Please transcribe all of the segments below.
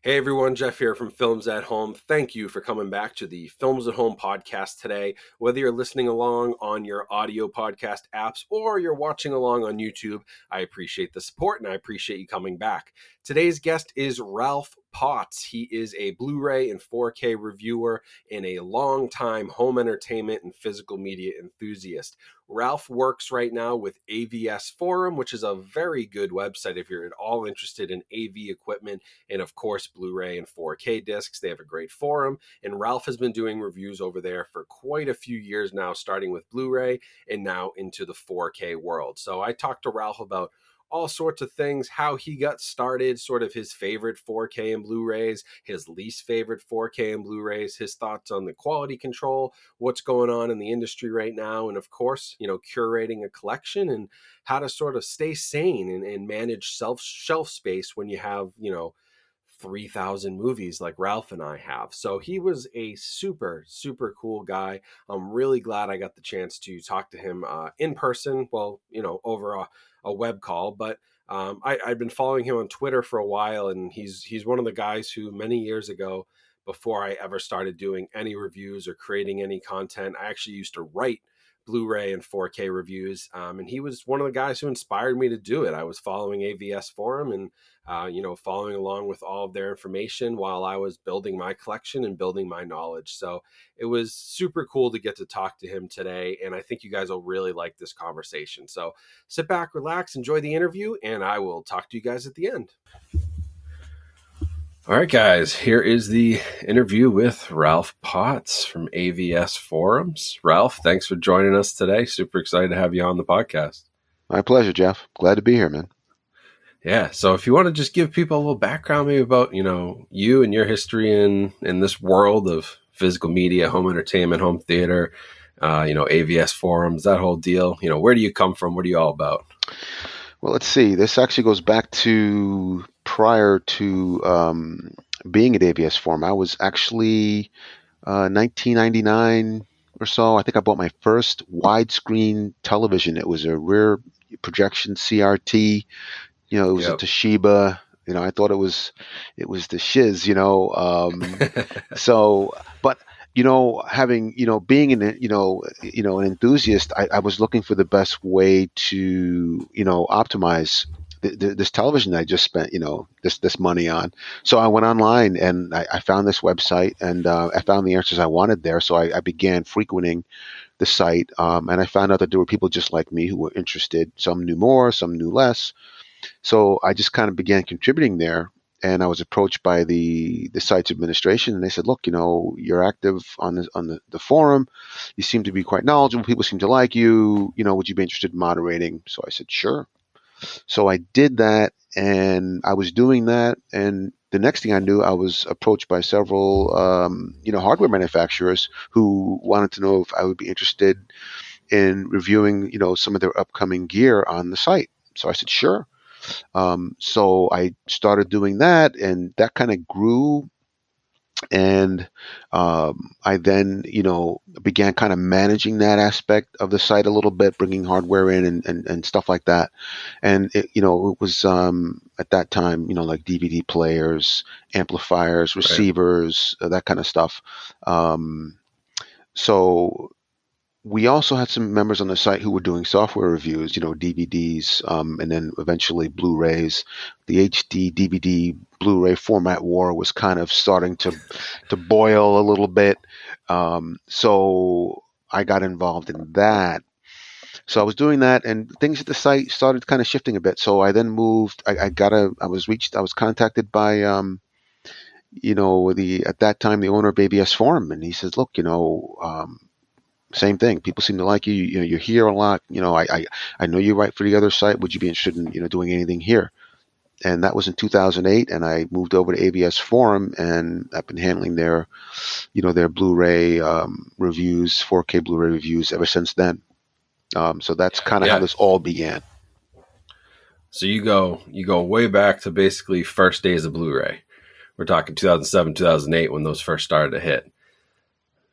Hey everyone, Jeff here from Films at Home. Thank you for coming back to the Films at Home podcast today. Whether you're listening along on your audio podcast apps or you're watching along on YouTube, I appreciate the support and I appreciate you coming back. Today's guest is Ralph Potts. He is a Blu-ray and 4K reviewer and a longtime home entertainment and physical media enthusiast. Ralph works right now with AVSForum, which is a very good website if you're at all interested in AV equipment and, of course, Blu-ray and 4K discs. They have a great forum, and Ralph has been doing reviews over there for quite a few years now, starting with Blu-ray and now into the 4K world. So I talked to Ralph about all sorts of things, how he got started, sort of his favorite 4K and Blu-rays, his least favorite 4K and Blu-rays, his thoughts on the quality control, what's going on in the industry right now, and of course, curating a collection and how to sort of stay sane and manage shelf space when you have, 3,000 movies like Ralph and I have. So he was a super, super cool guy. I'm really glad I got the chance to talk to him in person, over a web call, but I've been following him on Twitter for a while, and he's one of the guys who many years ago, before I ever started doing any reviews or creating any content, I actually used to write Blu-ray and 4K reviews, and he was one of the guys who inspired me to do it. I was following AVSForum and following along with all of their information while I was building my collection and building my knowledge. So it was super cool to get to talk to him today, and I think you guys will really like this conversation. So sit back, relax, enjoy the interview, and I will talk to you guys at the end. All right, guys, here is the interview with Ralph Potts from AVSForums. Ralph, thanks for joining us today. Super excited to have you on the podcast. My pleasure, Jeff. Glad to be here, man. Yeah, so if you want to just give people a little background maybe about, you and your history in this world of physical media, home entertainment, home theater, AVSForums, that whole deal, where do you come from? What are you all about? Well, let's see. This actually goes back to prior to being at AVSForum. I was actually 1999 or so. I think I bought my first widescreen television. It was a rear projection CRT. It was a Toshiba. I thought it was the shiz. But having being an an enthusiast, I was looking for the best way to optimize this television I just spent this money on. So I went online and I found this website, and I found the answers I wanted there. So I began frequenting the site, and I found out that there were people just like me who were interested. Some knew more, some knew less. So I just kind of began contributing there, and I was approached by the site's administration, and they said, "Look, you're active on the forum. You seem to be quite knowledgeable. People seem to like you. Would you be interested in moderating?" So I said, "Sure." So I did that, and I was doing that, and the next thing I knew, I was approached by several hardware manufacturers who wanted to know if I would be interested in reviewing some of their upcoming gear on the site. So I said, "Sure." So I started doing that, and that kind of grew. And I then, began kind of managing that aspect of the site a little bit, bringing hardware in and stuff like that. And it was at that time, like DVD players, amplifiers, receivers, that kind of stuff. So we also had some members on the site who were doing software reviews, DVDs, and then eventually Blu-rays. The HD DVD Blu-ray format war was kind of starting to boil a little bit. So I got involved in that. So I was doing that, and things at the site started kind of shifting a bit. So I then moved. I was contacted by at that time the owner of AVSForum, and he says, "Look, same thing. People seem to like you. You're here a lot. I know you write for the other site. Would you be interested in doing anything here?" And that was in 2008, and I moved over to AVSForum, and I've been handling their Blu-ray reviews, 4K Blu-ray reviews ever since then. So that's kind of how this all began. So you go way back to basically first days of Blu-ray. We're talking 2007, 2008 when those first started to hit.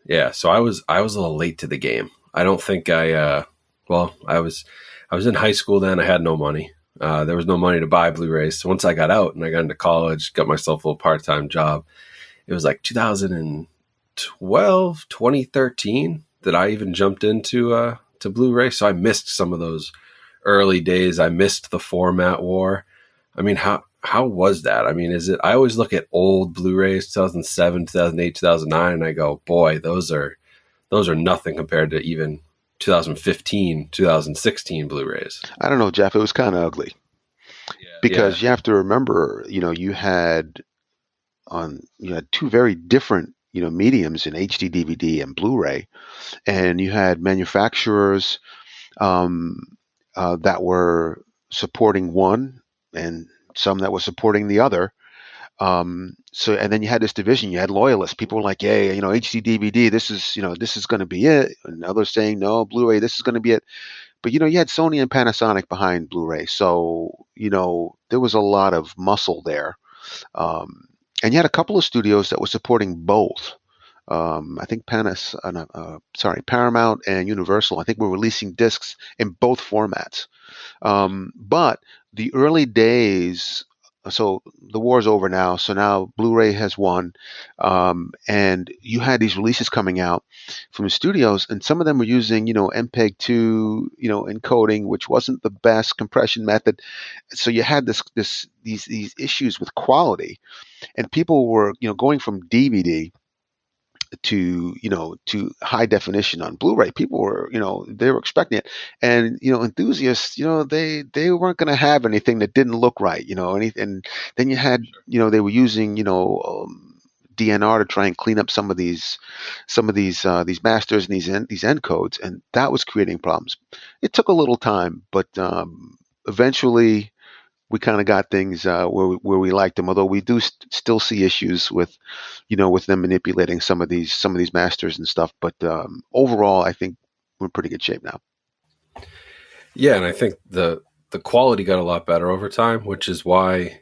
Yeah, so I was a little late to the game. I don't think I was in high school then. I had no money. There was no money to buy Blu-rays. So once I got out and I got into college, got myself a little part-time job, it was like 2012, 2013 that I even jumped into to Blu-ray. So I missed some of those early days. I missed the format war. I mean, how was that? I mean, I always look at old Blu-rays, 2007, 2008, 2009, and I go, boy, those are nothing compared to even 2015, 2016 Blu-rays. I don't know, Jeff. It was kind of ugly because Yeah. you have to remember, you had two very different mediums in HD DVD and Blu-ray, and you had manufacturers um, that were supporting one and some that were supporting the other. So, and then you had this division. You had loyalists. People were like, "Yeah, HD DVD. This is going to be it." And others saying, "No, Blu-ray. This is going to be it." But you had Sony and Panasonic behind Blu-ray, so there was a lot of muscle there. And you had a couple of studios that were supporting both. I think Paramount and Universal. I think were releasing discs in both formats. But the early days, so the war's over now. So now Blu-ray has won, and you had these releases coming out from the studios, and some of them were using, MPEG-2, encoding, which wasn't the best compression method. So you had these issues with quality, and people were, going from DVD to high definition on Blu-ray. People were, they were expecting it, and enthusiasts, they weren't going to have anything that didn't look right, and then you had, they were using, DNR to try and clean up some of these masters and these end codes, and that was creating problems. It took a little time, but eventually we kind of got things where we liked them. Although we do still see issues with, with them manipulating some of these masters and stuff. But overall, I think we're in pretty good shape now. Yeah, and I think the quality got a lot better over time, which is why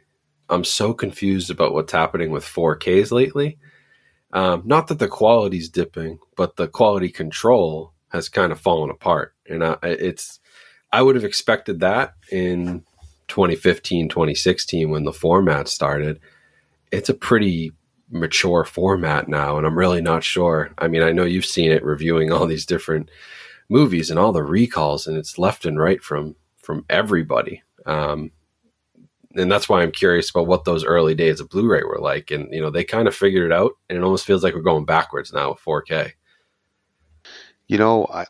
I'm so confused about what's happening with 4Ks lately. Not that the quality's dipping, but the quality control has kind of fallen apart. And I would have expected that in 2015, 2016 when the format started. It's a pretty mature format now, and I'm really not sure. I mean, I know you've seen it reviewing all these different movies and all the recalls, and it's left and right from everybody. And that's why I'm curious about what those early days of Blu-ray were like. And they kind of figured it out, and it almost feels like we're going backwards now with 4K. I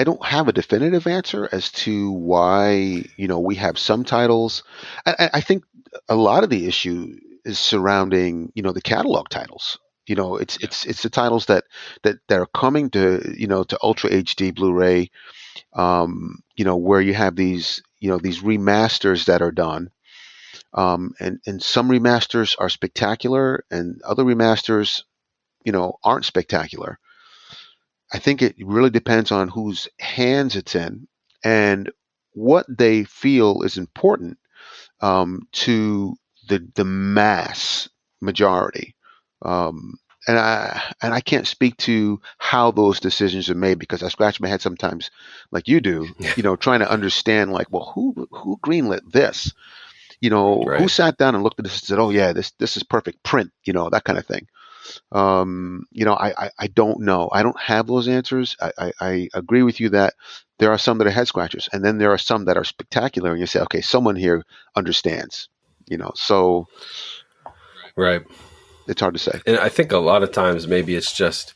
don't have a definitive answer as to why, we have some titles. I think a lot of the issue is surrounding, the catalog titles. It's the titles that are coming to, to Ultra HD Blu-ray, where you have these remasters that are done. And some remasters are spectacular and other remasters, aren't spectacular. I think it really depends on whose hands it's in and what they feel is important to the mass majority. And I can't speak to how those decisions are made because I scratch my head sometimes, like you do, trying to understand, like, well, who greenlit this? Who Right. sat down and looked at this and said, "Oh yeah, this is perfect print," that kind of thing. I don't know. I don't have those answers. I agree with you that there are some that are head scratchers, and then there are some that are spectacular, and you say, okay, someone here understands. So Right. it's hard to say. And I think a lot of times maybe it's just,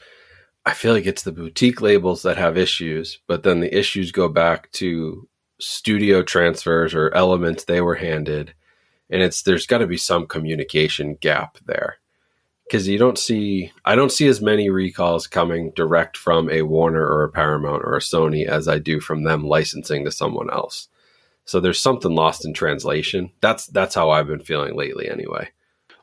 I feel like it's the boutique labels that have issues, but then the issues go back to studio transfers or elements they were handed. And there's got to be some communication gap there. Because I don't see as many recalls coming direct from a Warner or a Paramount or a Sony as I do from them licensing to someone else. So there's something lost in translation. That's how I've been feeling lately anyway.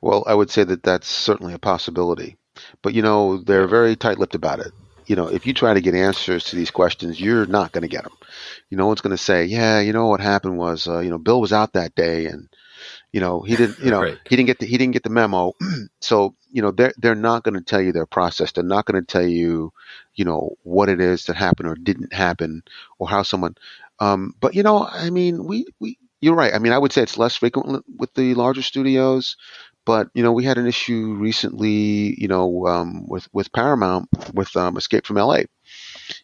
Well, I would say that that's certainly a possibility, but they're Yeah. very tight-lipped about it. If you try to get answers to these questions, you're not going to get them. No one's going to say, yeah, what happened was, Bill was out that day and he didn't Right. he didn't get the memo. So they're not going to tell you their process. They're not going to tell you what it is that happened or didn't happen or how someone but I mean, you're right. I mean, I would say it's less frequent with the larger studios, but we had an issue recently, with Paramount with Escape from L.A.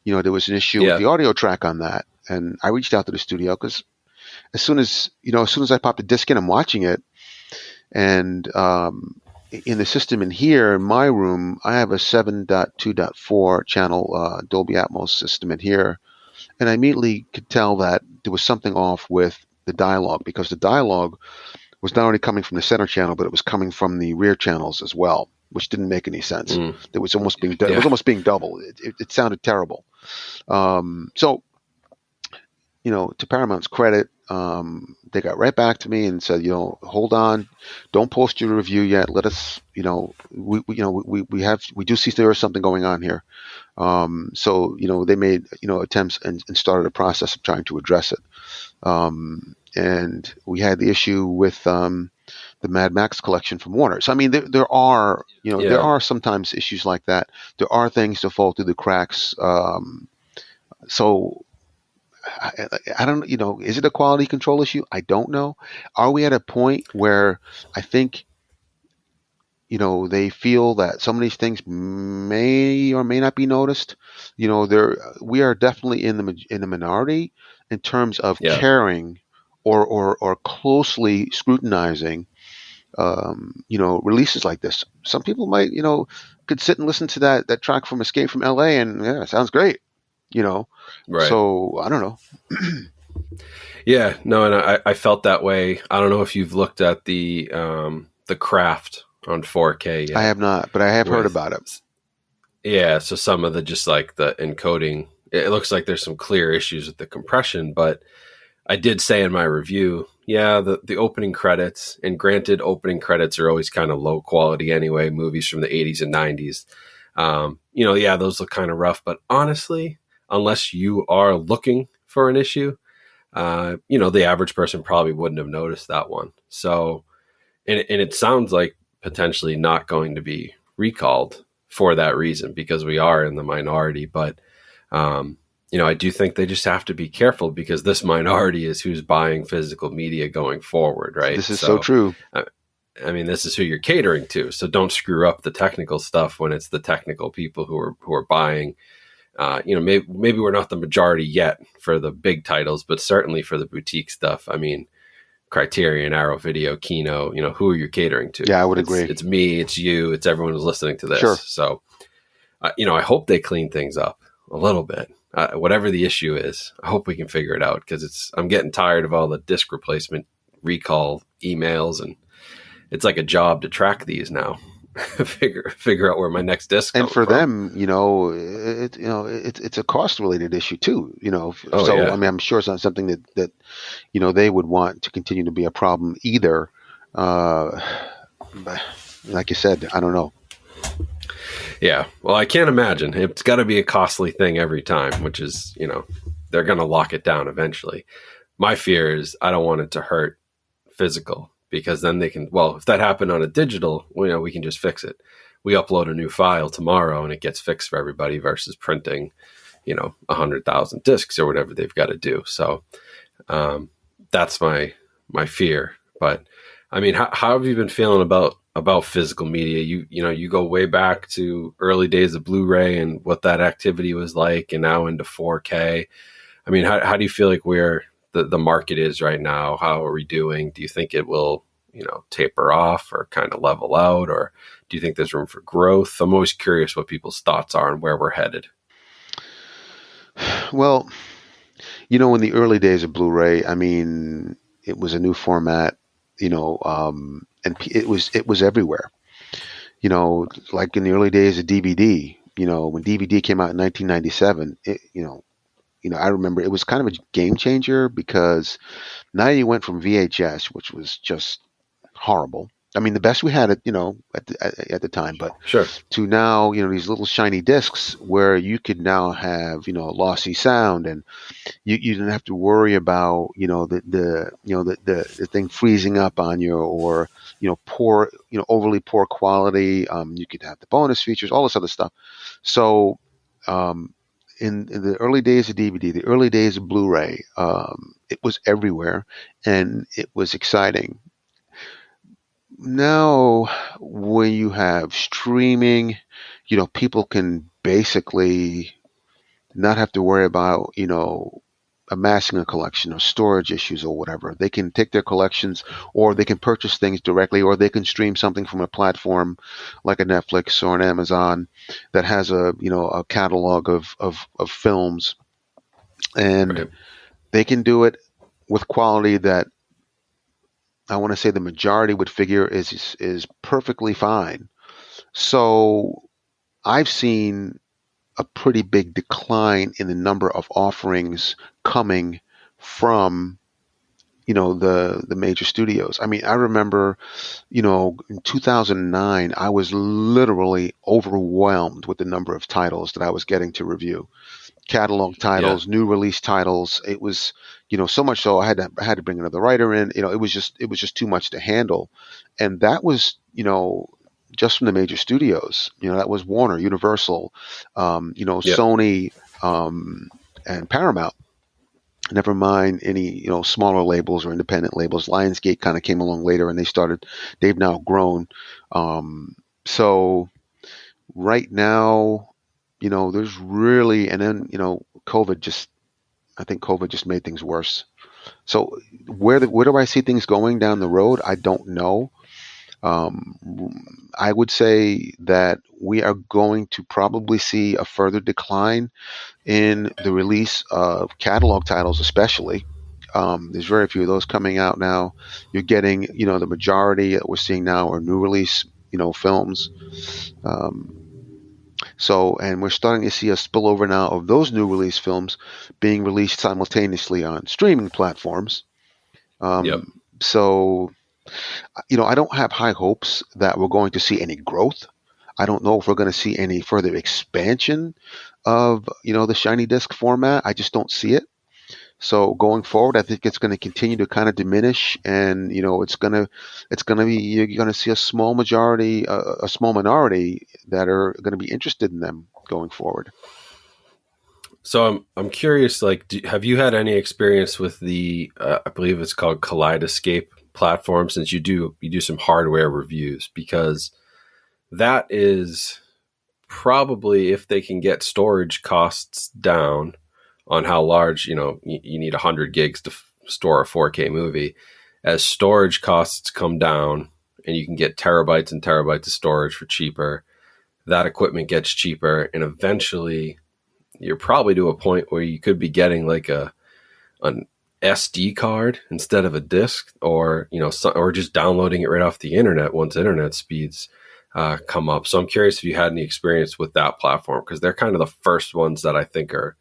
There was an issue with Yeah. the audio track on that, and I reached out to the studio because as soon as I popped the disc in, I'm watching it, and in the system in here in my room, I have a 7.2.4 channel Dolby Atmos system in here, and I immediately could tell that there was something off with the dialogue because the dialogue was not only coming from the center channel, but it was coming from the rear channels as well, which didn't make any sense. Mm. It was almost being it Yeah. was almost being double. It sounded terrible. So to Paramount's credit, they got right back to me and said, hold on, don't post your review yet. Let us, we do see there is something going on here. So they made attempts and started a process of trying to address it. And we had the issue with the Mad Max collection from Warner. So I mean, there are there Yeah. are sometimes issues like that. There are things that fall through the cracks. So I don't, is it a quality control issue? I don't know. Are we at a point where I think, they feel that some of these things may or may not be noticed? We are definitely in the minority in terms of Yeah. caring or closely scrutinizing, releases like this. Some people might, could sit and listen to that track from Escape from L.A. and yeah, it sounds great, you know. Right. So I don't know. Yeah. No, and I felt that way. I don't know if you've looked at the Craft on 4K yet. I have not, but I have heard with about it. Yeah, so some of the just like the encoding, it looks like there's some clear issues with the compression, but I did say in my review, yeah, the opening credits, and granted, opening credits are always kind of low quality anyway, movies from the 80s and 90s. Yeah, those look kind of rough, but honestly, unless you are looking for an issue, the average person probably wouldn't have noticed that one. So, and it sounds like potentially not going to be recalled for that reason because we are in the minority. But I do think they just have to be careful because this minority is who's buying physical media going forward, right? This is so true. I mean, this is who you're catering to. So don't screw up the technical stuff when it's the technical people who are buying. Maybe we're not the majority yet for the big titles, but certainly for the boutique stuff. I mean, Criterion, Arrow Video, Kino, who are you catering to? Yeah, I would agree. It's me, it's you, it's everyone who's listening to this. Sure. So, I hope they clean things up a little bit. Whatever the issue is, I hope we can figure it out because I'm getting tired of all the disc replacement recall emails, and it's like a job to track these now. figure out where my next disc and for from. them, it's a cost related issue too. Oh, So yeah. I mean, I'm sure it's not something that they would want to continue to be a problem either. But like you said, I don't know. Yeah. Well, I can't imagine. It's got to be a costly thing every time, which is, they're going to lock it down eventually. My fear is I don't want it to hurt physical because then they can, well, if that happened on a digital, we can just fix it. We upload a new file tomorrow and it gets fixed for everybody versus printing, 100,000 discs or whatever they've got to do. So that's my fear. But I mean, how have you been feeling about physical media? You go way back to early days of Blu-ray and what that activity was like, and now into 4K. I mean, how do you feel like where the market is right now? How are we doing? Do you think it will, taper off or kind of level out, or do you think there's room for growth? I'm always curious what people's thoughts are and where we're headed. Well, in the early days of Blu-ray, I mean, it was a new format, and it was everywhere. Like in the early days of DVD, when DVD came out in 1997, I remember it was kind of a game changer because now you went from VHS, which was just horrible. I mean, the best we had at the time, but Sure. to now, these little shiny discs where you could now have, lossy sound, and you didn't have to worry about, the thing freezing up on you, or, poor, overly poor quality. You could have the bonus features, all this other stuff. So, in the early days of DVD, the early days of Blu-ray, it was everywhere, and it was exciting. Now, when you have streaming, people can basically not have to worry about, amassing a collection or storage issues or whatever. They can take their collections, or they can purchase things directly, or they can stream something from a platform like a Netflix or an Amazon that has a catalog of films, and Right. they can do it with quality that I want to say the majority would figure is perfectly fine. So I've seen a pretty big decline in the number of offerings coming from the major studios. I mean, I remember, in 2009, I was literally overwhelmed with the number of titles that I was getting to review. Catalog Yeah. titles, new release titles. It was, so much so I had to bring another writer in. It was just too much to handle, and that was, just from the major studios. That was Warner, Universal, Yep. Sony, and Paramount. Never mind any, smaller labels or independent labels. Lionsgate kind of came along later, and they've now grown. So right now, there's really, and then, I think COVID just made things worse. So where do I see things going down the road? I don't know. I would say that we are going to probably see a further decline in the release of catalog titles, especially. There's very few of those coming out now. You're getting, the majority that we're seeing now are new release, films. Um, and we're starting to see a spillover now of those new release films being released simultaneously on streaming platforms. Yep. So, I don't have high hopes that we're going to see any growth. I don't know if we're going to see any further expansion of, the shiny disc format. I just don't see it. So going forward, I think it's going to continue to kind of diminish, and it's going to be, you're going to see a small majority, a small minority that are going to be interested in them going forward. So I'm curious. Like, have you had any experience with the I believe it's called Kaleidoscape platform? Since you do some hardware reviews, because that is probably, if they can get storage costs down on how large, you need 100 gigs to store a 4K movie. As storage costs come down and you can get terabytes and terabytes of storage for cheaper, that equipment gets cheaper, and eventually you're probably to a point where you could be getting like an SD card instead of a disc, or or just downloading it right off the internet once internet speeds come up. So I'm curious if you had any experience with that platform, because they're kind of the first ones that I think are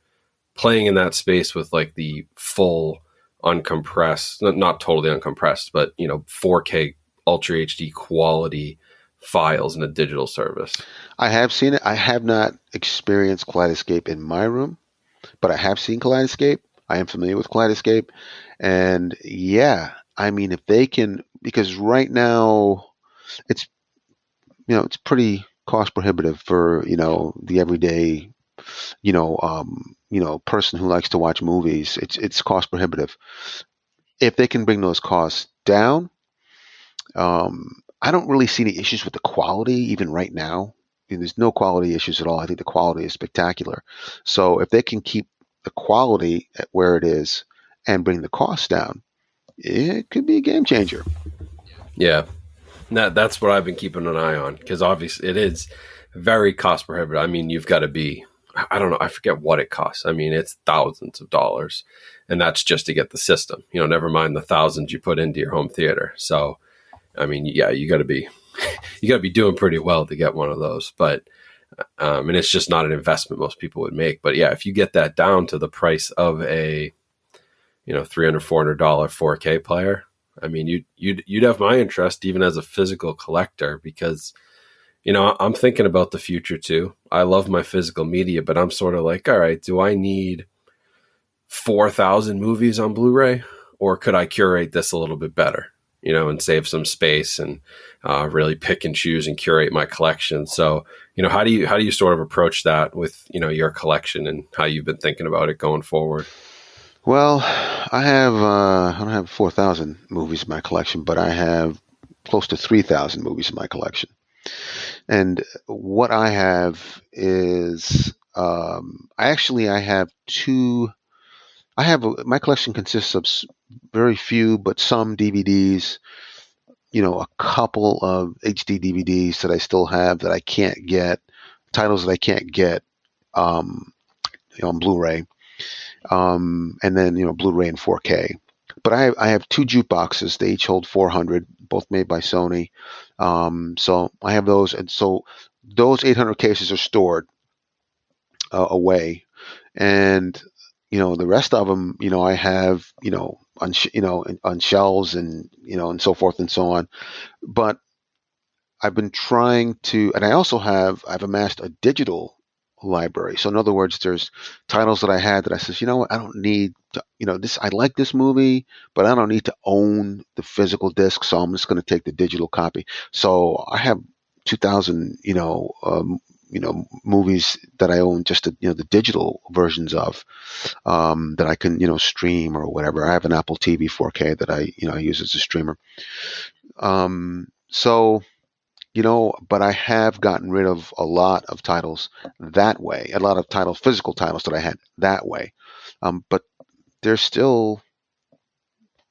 playing in that space with like the full uncompressed, not totally uncompressed, but 4K Ultra HD quality files in a digital service. I have seen it. I have not experienced Kaleidoscape in my room, but I have seen Kaleidoscape. I am familiar with Kaleidoscape, and yeah, I mean, if they can, because right now it's it's pretty cost prohibitive for the everyday person who likes to watch movies. It's cost prohibitive. If they can bring those costs down, I don't really see any issues with the quality even right now. I mean, there's no quality issues at all. I think the quality is spectacular. So if they can keep the quality at where it is and bring the cost down, it could be a game changer. Yeah, that's what I've been keeping an eye on, because obviously it is very cost prohibitive. I mean, you've got to be, I don't know, I forget what it costs. I mean, it's thousands of dollars, and that's just to get the system. Never mind the thousands you put into your home theater. So, I mean, yeah, you got to be you got to be doing pretty well to get one of those. But and it's just not an investment most people would make. But yeah, if you get that down to the price of a $300-$400 4K player, I mean, you'd have my interest even as a physical collector, because I'm thinking about the future too. I love my physical media, but I'm sort of like, all right, do I need 4,000 movies on Blu-ray, or could I curate this a little bit better? and save some space and really pick and choose and curate my collection. So, how do you sort of approach that with, your collection and how you've been thinking about it going forward? Well, I don't have 4,000 movies in my collection, but I have close to 3,000 movies in my collection. And what I have is, I have two. My collection consists of very few, but some DVDs. A couple of HD DVDs that I still have that I can't get, titles that I can't get on Blu-ray, and then Blu-ray and 4K. But I have two jukeboxes. They each hold 400, both made by Sony. So I have those, and so those 800 cases are stored away, and the rest of them, I have on shelves and so forth and so on. But I've been trying to, and I've amassed a digital library. So in other words, there's titles that I had that I says, what, I don't need to, this, I like this movie, but I don't need to own the physical disc. So I'm just going to take the digital copy. So I have 2,000, movies that I own, just the digital versions of, that I can, stream or whatever. I have an Apple TV 4K that I use as a streamer. So, but I have gotten rid of a lot of titles that way, a lot of titles, physical titles that I had that way. But there's still,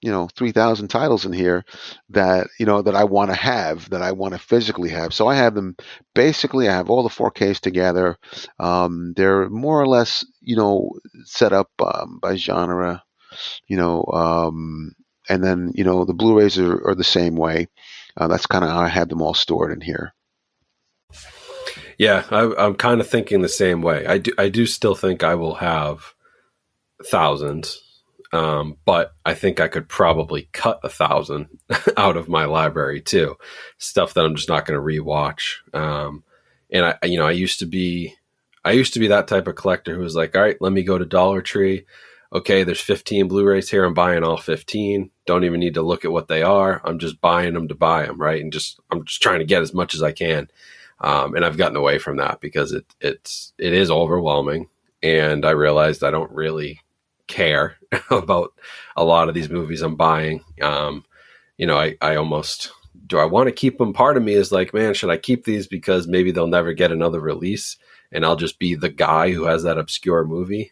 3,000 titles in here that, that I want to have, that I want to physically have. So I have them, basically, I have all the 4Ks together. They're more or less, set up by genre, and then, the Blu-rays are the same way. That's kind of how I have them all stored in here. Yeah, I'm kind of thinking the same way. I do still think I will have thousands, but I think I could probably cut 1,000 out of my library too, stuff that I'm just not going to rewatch. And I used to be that type of collector who was like, all right, let me go to Dollar Tree. Okay, there's 15 Blu-rays here. I'm buying all 15. Don't even need to look at what they are. I'm just buying them to buy them, right? And I'm just trying to get as much as I can. And I've gotten away from that because it is overwhelming. And I realized I don't really care about a lot of these movies I'm buying. I almost, do I want to keep them? Part of me is like, man, should I keep these because maybe they'll never get another release and I'll just be the guy who has that obscure movie?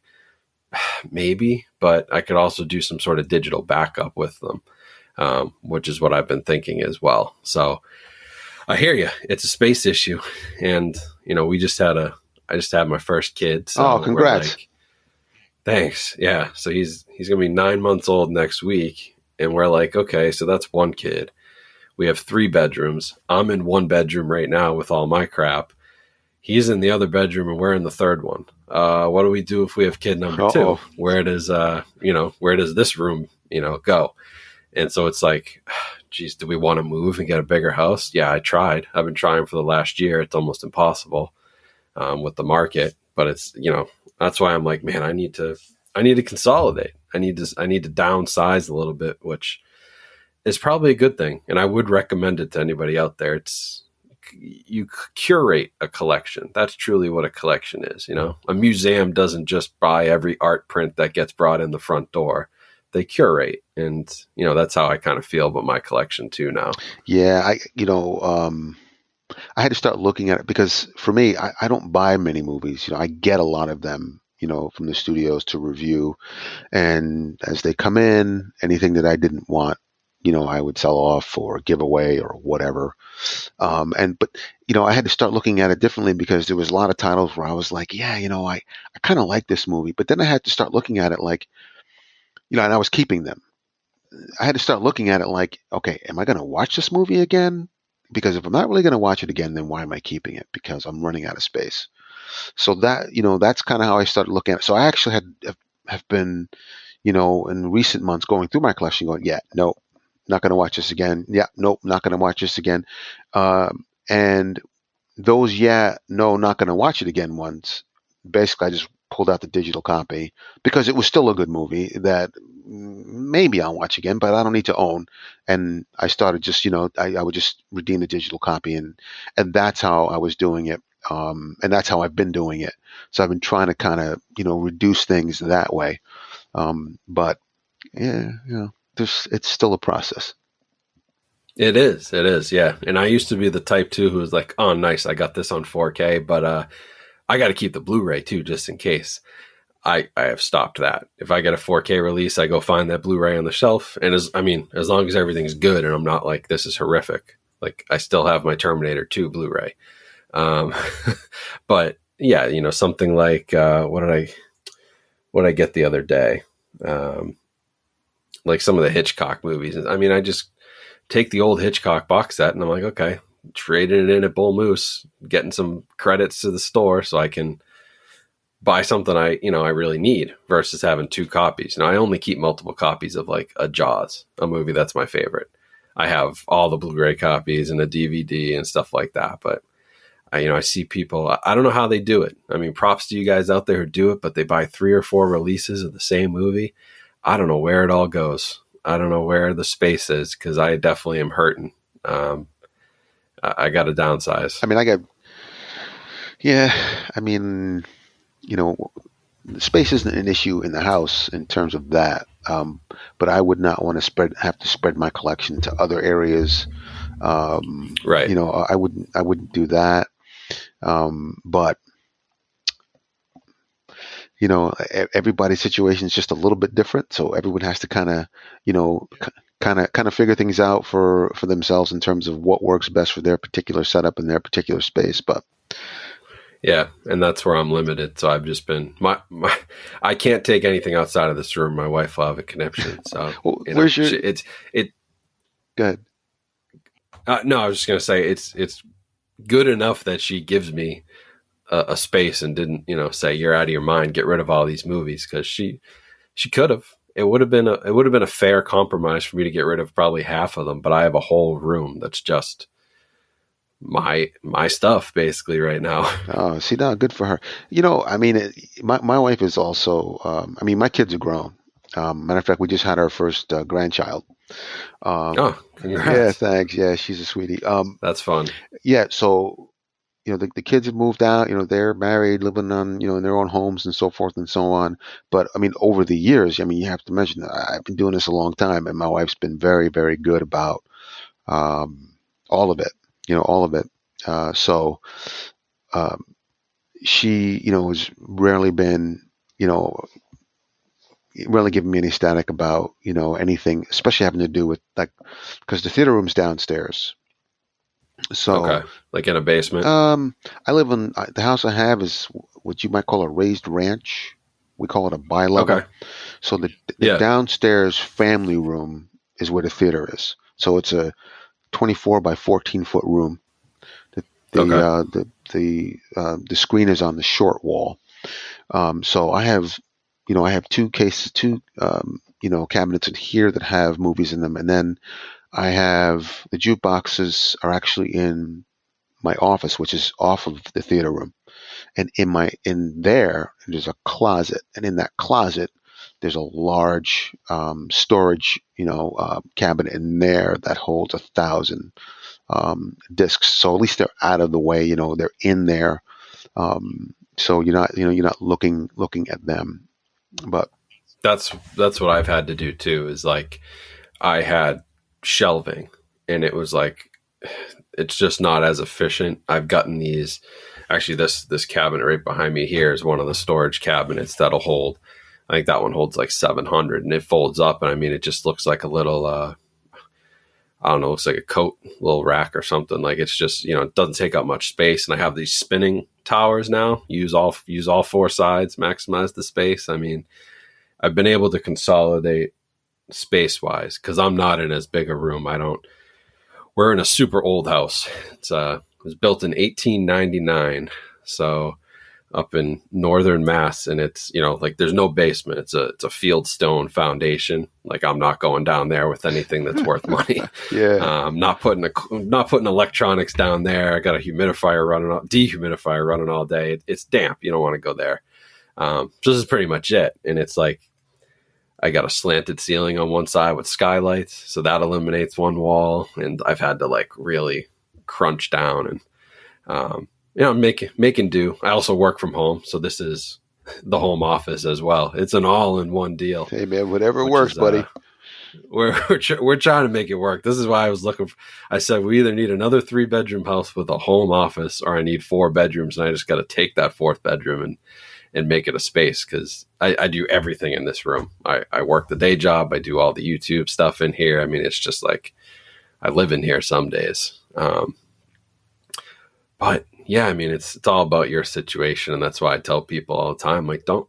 Maybe, but I could also do some sort of digital backup with them, which is what I've been thinking as well. So I hear you. It's a space issue. And, I just had my first kid. So oh, congrats. Thanks. Yeah. So he's going to be 9 months old next week. And we're like, okay, so that's one kid. We have 3 bedrooms. I'm in one bedroom right now with all my crap. He's in the other bedroom and we're in the third one. What do we do if we have kid number Uh-oh. 2? Where does this room, go? And so it's like, geez, do we want to move and get a bigger house? Yeah, I tried. I've been trying for the last year. It's almost impossible with the market, but it's, that's why I'm like, man, I need to consolidate. I need to downsize a little bit, which is probably a good thing. And I would recommend it to anybody out there. You curate a collection. That's truly what a collection is. A museum doesn't just buy every art print that gets brought in the front door. They curate, and that's how I kind of feel about my collection too now. Yeah, I had to start looking at it because for me, I don't buy many movies. I get a lot of them, from the studios to review, and as they come in, anything that I didn't want, I would sell off or give away or whatever. But I had to start looking at it differently because there was a lot of titles where I was like, yeah, I kind of like this movie, but then I had to start looking at it like, and I was keeping them. I had to start looking at it like, okay, am I going to watch this movie again? Because if I'm not really going to watch it again, then why am I keeping it? Because I'm running out of space. So that, that's kind of how I started looking at it. So I actually have been, in recent months going through my collection going, yeah, no, not going to watch this again. Yeah, nope, not going to watch this again. And those, yeah, no, not going to watch it again ones. Basically, I just pulled out the digital copy because it was still a good movie that maybe I'll watch again, but I don't need to own. And I started just, I would just redeem the digital copy, and that's how I was doing it. And that's how I've been doing it. So I've been trying to kind of, reduce things that way. But yeah, it's still a process. It is, yeah. And I used to be the type too who was like, oh, nice, I got this on 4K, but I got to keep the Blu-ray too, just in case. I have stopped that. If I get a 4K release, I go find that Blu-ray on the shelf, and as long as everything's good and I'm not like, this is horrific, like I still have my Terminator 2 Blu-ray. But yeah, something like what did I get the other day? Like some of the Hitchcock movies. I just take the old Hitchcock box set and I'm like, okay, trading it in at Bull Moose, getting some credits to the store so I can buy something I really need versus having two copies. I only keep multiple copies of like a Jaws, a movie that's my favorite. I have all the Blu-ray copies and a DVD and stuff like that. But I see people, I don't know how they do it. Props to you guys out there who do it, but they buy 3 or 4 releases of the same movie. I don't know where it all goes. I don't know where the space is, because I definitely am hurting. I got to downsize. Space isn't an issue in the house in terms of that. But I would not want to have to spread my collection to other areas. Right. I wouldn't do that. But everybody's situation is just a little bit different, so everyone has to kind of figure things out for themselves in terms of what works best for their particular setup and their particular space. But yeah, and that's where I'm limited. So I've just been I can't take anything outside of this room. My wife will have a conniption. So well, Go ahead. No, I was just gonna say it's good enough that she gives me a space and didn't say, you're out of your mind, get rid of all these movies, because she could have. It would have been a fair compromise for me to get rid of probably half of them, but I have a whole room that's just my stuff basically right now. Oh, see, now good for her. My wife is also. My kids are grown. Matter of fact, we just had our first grandchild. Oh, congrats! Yeah, thanks. Yeah, she's a sweetie. That's fun. Yeah, so the kids have moved out. They're married, living on in their own homes and so forth and so on. But over the years, you have to mention that I've been doing this a long time, and my wife's been very, very good about all of it. All of it. So she, has rarely been, really giving me any static about, anything, especially having to do with because the theater room's downstairs. So, okay, like in a basement. I live in the house I have is what you might call a raised ranch. We call it a bi-level. Okay. So the downstairs family room is where the theater is. So it's a 24 by 14 foot room. The screen is on the short wall. So I have, I have two cabinets in here that have movies in them, and then I have the jukeboxes are actually in my office, which is off of the theater room, and in there there's a closet, and in that closet there's a large storage cabinet in there that holds 1,000 discs. So at least they're out of the way, they're in there, so you're not looking at them. But that's what I've had to do too, is like I had shelving, and it was like, it's just not as efficient. I've gotten these, actually this cabinet right behind me here is one of the storage cabinets that'll hold, I think that one holds like 700, and it folds up, and it just looks like a little I don't know, looks like a coat, little rack or something. Like, it's just, it doesn't take up much space. And I have these spinning towers now, use all 4 sides, maximize the space. I've been able to consolidate space wise, because I'm not in as big a room. We're in a super old house. It was built in 1899. So up in northern Mass, and it's, like, there's no basement. It's a field stone foundation. Like, I'm not going down there with anything that's worth money. Yeah. I'm not putting electronics down there. I got a dehumidifier running all day. It's damp. You don't want to go there. So this is pretty much it. And it's like, I got a slanted ceiling on one side with skylights, so that eliminates one wall, and I've had to like really crunch down and making do. I also work from home, so this is the home office as well. It's an all-in-one deal. Hey man, whatever which works, is buddy. we're trying to make it work. This is why I was looking for, I said we either need another 3-bedroom house with a home office, or I need 4 bedrooms, and I just got to take that 4th bedroom and make it a space, because I do everything in this room. I work the day job. I do all the YouTube stuff in here. I mean, it's just like I live in here some days. But yeah, I mean, it's all about your situation, and that's why I tell people all the time, like, don't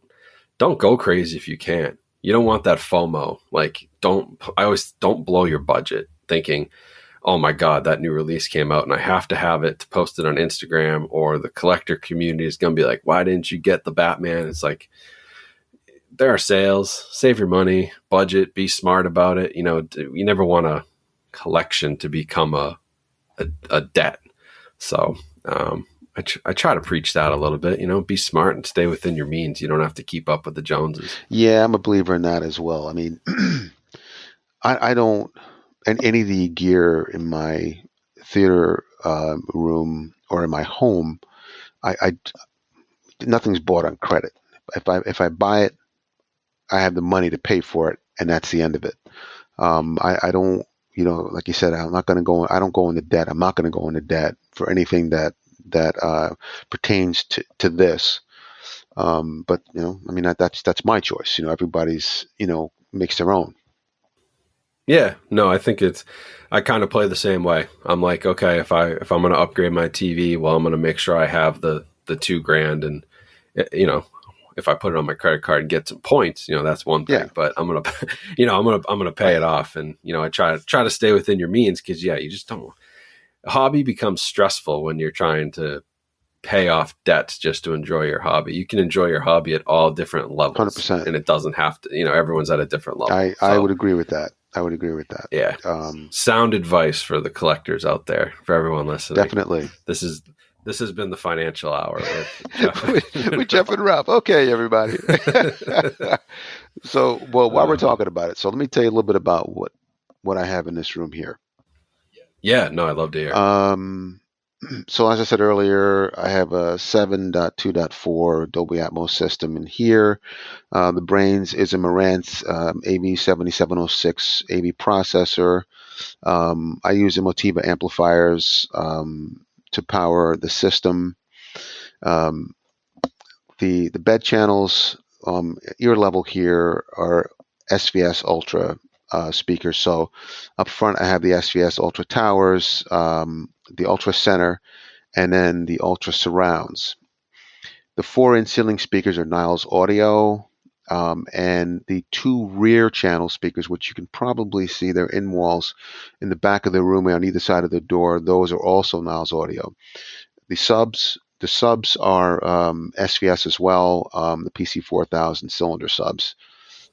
go crazy if you can't. You don't want that FOMO. Like, I always don't blow your budget thinking, oh my God, that new release came out and I have to have it to post it on Instagram, or the collector community is going to be like, why didn't you get the Batman? It's like, there are sales, save your money, budget, be smart about it. You never want a collection to become a debt. So, I try to preach that a little bit, be smart and stay within your means. You don't have to keep up with the Joneses. Yeah, I'm a believer in that as well. I mean, I don't, and any of the gear in my theater room or in my home, I nothing's bought on credit. If I buy it, I have the money to pay for it, and that's the end of it. I don't, like you said, I'm not going to go. I don't go into debt. I'm not going to go into debt for anything that pertains to this. But I mean, that's my choice. Everybody's makes their own. Yeah, no, I think I kind of play the same way. I'm like, okay, if I'm going to upgrade my TV, well, I'm going to make sure I have the $2,000, and if I put it on my credit card and get some points, that's one thing. Yeah. But I'm gonna, I'm gonna pay it off, and I try to stay within your means, because you just don't. A hobby becomes stressful when you're trying to pay off debts just to enjoy your hobby. You can enjoy your hobby at all different levels, 100%. and it doesn't have to. Everyone's at a different level. I would agree with that. Yeah. Sound advice for the collectors out there, for everyone listening. Definitely. This has been the Financial Hour with Jeff, with Jeff and Rob. Okay, everybody. So, while we're talking about it, so let me tell you a little bit about what I have in this room here. Yeah, no, I'd love to hear. So as I said earlier, I have a 7.2.4 Dolby Atmos system in here. The brains is a Marantz AV7706 AV processor. I use the Motiva amplifiers to power the system. The bed channels, ear level here, are SVS Ultra speakers. So up front, I have the SVS Ultra Towers, the Ultra Center, and then the Ultra Surrounds. The 4-inch ceiling speakers are Niles Audio, and the 2 rear channel speakers, which you can probably see, they're in walls in the back of the room on either side of the door. Those are also Niles Audio. The subs are SVS as well. The PC4000 cylinder subs.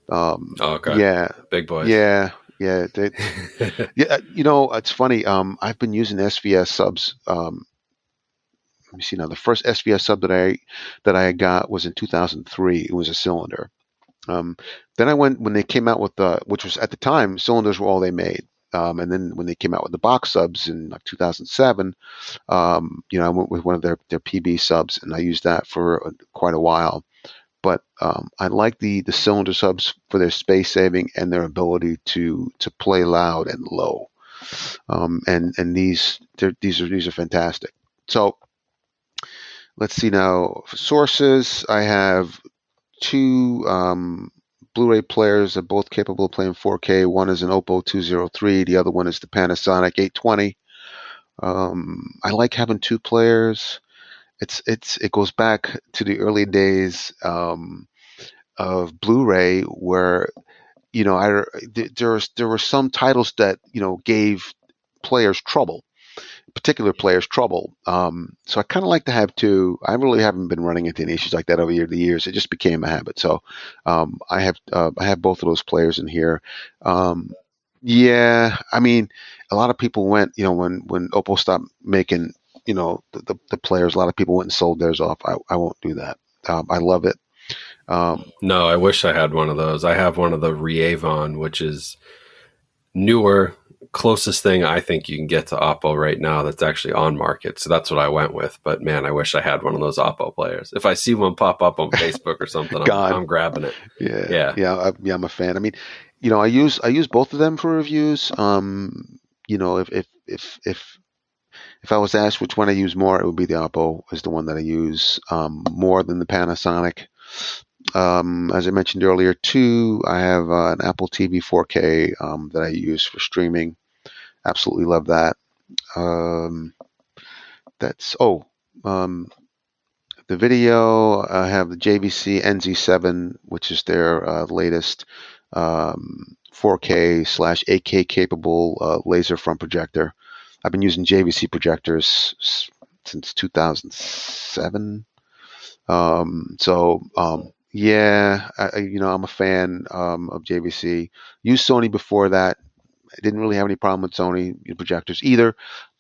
Okay. Yeah. Big boys. Yeah. Yeah. Yeah. It's funny. I've been using SVS subs. Let me see now. The first SVS sub that I got was in 2003. It was a cylinder. Then I went when they came out with which was at the time, cylinders were all they made. And then when they came out with the box subs in like 2007, I went with one of their PB subs, and I used that for quite a while. But I like the cylinder subs for their space saving and their ability to play loud and low. And these are fantastic. So let's see now. For sources, I have 2 Blu-ray players that are both capable of playing 4K. One is an Oppo 203. The other one is the Panasonic 820. I like having 2 players. It goes back to the early days of Blu-ray, where there were some titles that gave players trouble. Particular players trouble. So I kind of like to have 2. I really haven't been running into any issues like that over the years. It just became a habit. So I have both of those players in here. Yeah, I mean, a lot of people went, when Oppo stopped making, the players, a lot of people went and sold theirs off. I won't do that. I love it. No, I wish I had one of those. I have one of the Reavon, which is newer, closest thing I think you can get to Oppo right now that's actually on market. So that's what I went with. But man, I wish I had one of those Oppo players. If I see one pop up on Facebook or something, God, I'm grabbing it. yeah, Yeah. I'm a fan. I mean, I use both of them for reviews. If I was asked which one I use more, it would be the Oppo is the one that I use more than the Panasonic. As I mentioned earlier, too, I have an Apple TV 4K that I use for streaming. Absolutely love that. Um, that's um, the video. I have the JVC NZ7, which is their latest 4K/8K capable laser front projector. I've been using JVC projectors since 2007. Yeah, I'm a fan of JVC. Used Sony before that. I didn't really have any problem with Sony projectors either,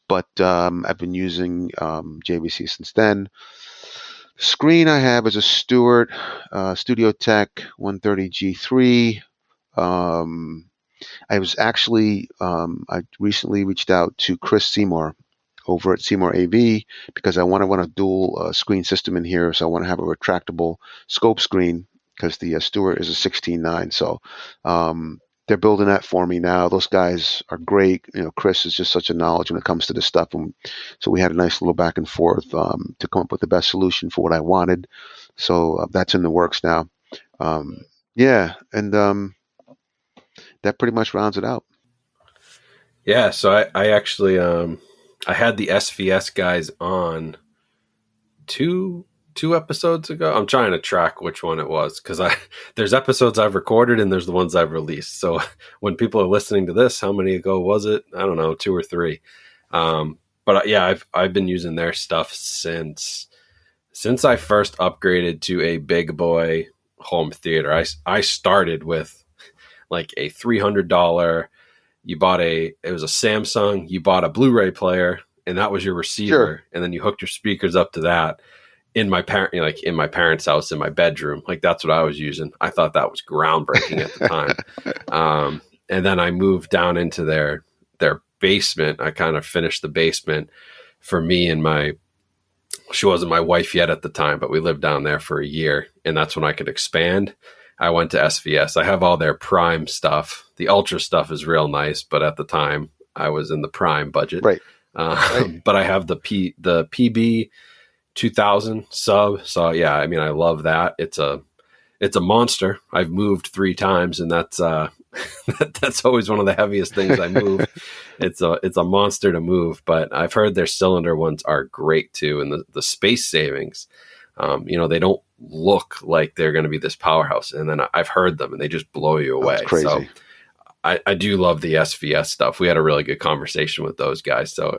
but I've been using JVC since then. Screen I have is a Stewart Studio Tech 130G3. Um, I recently reached out to Chris Seymour over at Seymour AV because I want to run a dual screen system in here. So I want to have a retractable scope screen because the Stewart is a 16:9. So they're building that for me now. Those guys are great. Chris is just such a knowledge when it comes to this stuff. And so we had a nice little back and forth to come up with the best solution for what I wanted. So that's in the works now. Yeah, and that pretty much rounds it out. Yeah. So I actually, I had the SVS guys on two episodes ago. I'm trying to track which one it was because there's episodes I've recorded and there's the ones I've released. So when people are listening to this, how many ago was it? I don't know, 2 or 3. But yeah, I've been using their stuff since I first upgraded to a big boy home theater. I started with like a $300. It was a Samsung. You bought a Blu-ray player, and that was your receiver, Sure. and then you hooked your speakers up to that in my parents' house in my bedroom. Like that's what I was using. I thought that was groundbreaking at the time. And then I moved down into their basement. I kind of finished the basement for me and she wasn't my wife yet at the time, but we lived down there for a year, and that's when I could expand. I went to SVS. I have all their Prime stuff. The Ultra stuff is real nice, but at the time I was in the Prime budget. Right. Right. But I have the PB 2000 sub. So yeah, I mean, I love that. It's a monster. I've moved 3 times, and that's that's always one of the heaviest things I move. It's a monster to move, but I've heard their cylinder ones are great too, and the space savings. They don't look like they're going to be this powerhouse, and then I've heard them, and they just blow you away. That's crazy. So I do love the SVS stuff. We had a really good conversation with those guys, so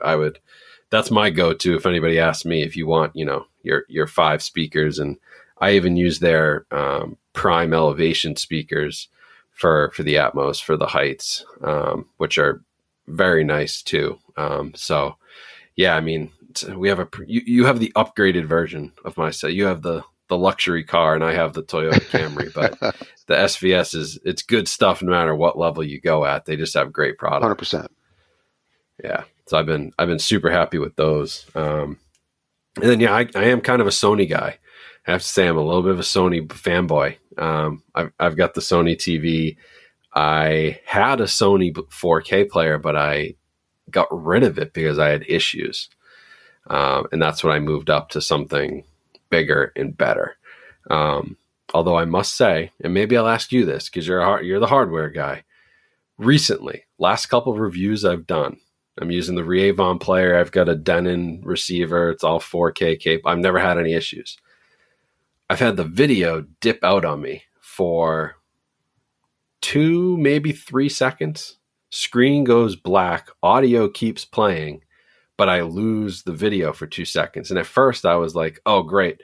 that's my go-to if anybody asks me if you want, your 5 speakers, and I even use their Prime Elevation speakers for the Atmos, for the heights, which are very nice too. So yeah, I mean, we have you have the upgraded version of my set. You have the luxury car, and I have the Toyota Camry, but the SVS it's good stuff no matter what level you go at. They just have great products. 100%. Yeah. So I've been super happy with those. And then, yeah, I am kind of a Sony guy. I have to say I'm a little bit of a Sony fanboy. I've got the Sony TV. I had a Sony 4K player, but I got rid of it because I had issues. And that's when I moved up to something bigger and better. Although I must say, and maybe I'll ask you this because you're the hardware guy. Recently, last couple of reviews I've done, I'm using the Reavon player. I've got a Denon receiver. It's all 4K capable. I've never had any issues. I've had the video dip out on me for 2, maybe 3 seconds. Screen goes black. Audio keeps playing, but I lose the video for 2 seconds. And at first I was like, oh, great.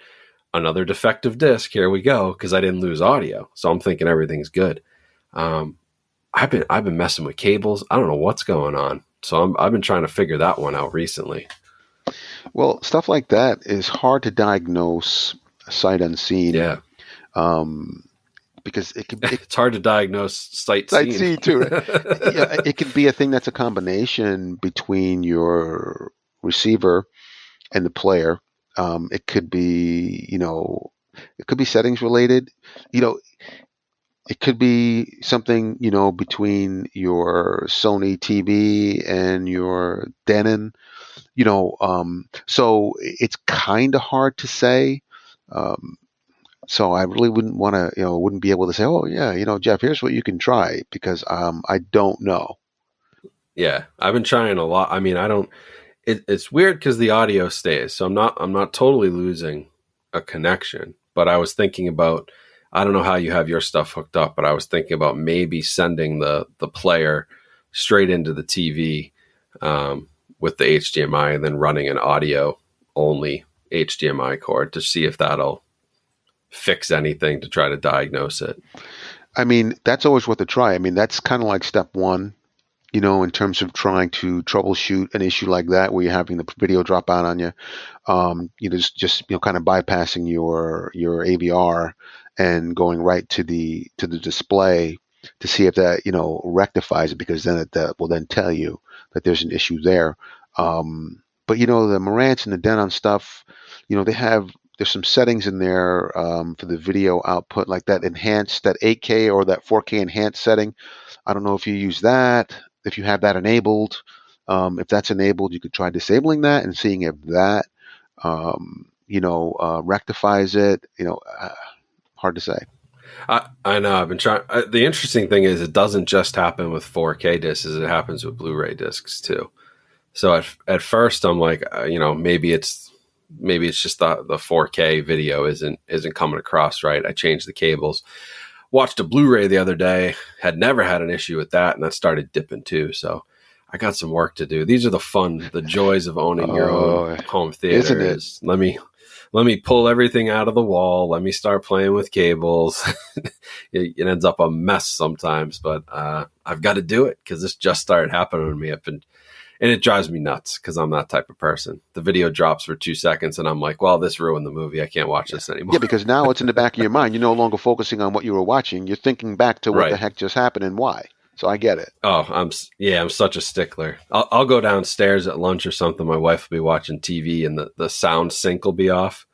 Another defective disc. Here we go. Because I didn't lose audio. So I'm thinking everything's good. I've been messing with cables. I don't know what's going on. So I've been trying to figure that one out recently. Well, stuff like that is hard to diagnose sight unseen. Yeah. Because It's hard to diagnose sight seeing. sightseeing too. Right? Yeah, it can be a thing that's a combination between your receiver and the player. It could be, it could be settings related. You know, it could be something, between your Sony TV and your Denon. So it's kind of hard to say. Um, so I really wouldn't want to, wouldn't be able to say, oh yeah, Jeff, here's what you can try, because I don't know. Yeah, I've been trying a lot. I mean, I don't. It's weird because the audio stays, so I'm not totally losing a connection. But I was thinking about, I don't know how you have your stuff hooked up, but I was thinking about maybe sending the player straight into the TV with the HDMI, and then running an audio only HDMI cord to see if that'll fix anything to try to diagnose it. I mean, that's always what to try. I mean, that's kind of like step one, in terms of trying to troubleshoot an issue like that, where you're having the video drop out on you. Just kind of bypassing your AVR and going right to the display to see if that rectifies it, because then that will then tell you that there's an issue there. But the Marantz and the Denon stuff, there's some settings in there for the video output, like that 8K or that 4K enhanced setting. I don't know if you use that, if you have that enabled. If that's enabled, you could try disabling that and seeing if that, rectifies it. Hard to say. I know. I've been trying. The interesting thing is, it doesn't just happen with 4K discs; it happens with Blu-ray discs too. So at first, I'm like, maybe it's just the 4K video isn't coming across right. I changed the cables. Watched a Blu-ray the other day. Had never had an issue with that, and that started dipping too. So I got some work to do. These are the joys of owning your own home theater. Isn't it? Let me pull everything out of the wall. Let me start playing with cables. It ends up a mess sometimes, but I've got to do it because this just started happening to me. And it drives me nuts because I'm that type of person. The video drops for 2 seconds and I'm like, well, this ruined the movie. I can't watch this anymore. Yeah, because now it's in the back of your mind. You're no longer focusing on what you were watching. You're thinking back to what the heck just happened and why. So I get it. Oh, I'm such a stickler. I'll go downstairs at lunch or something. My wife will be watching TV and the sound sync will be off.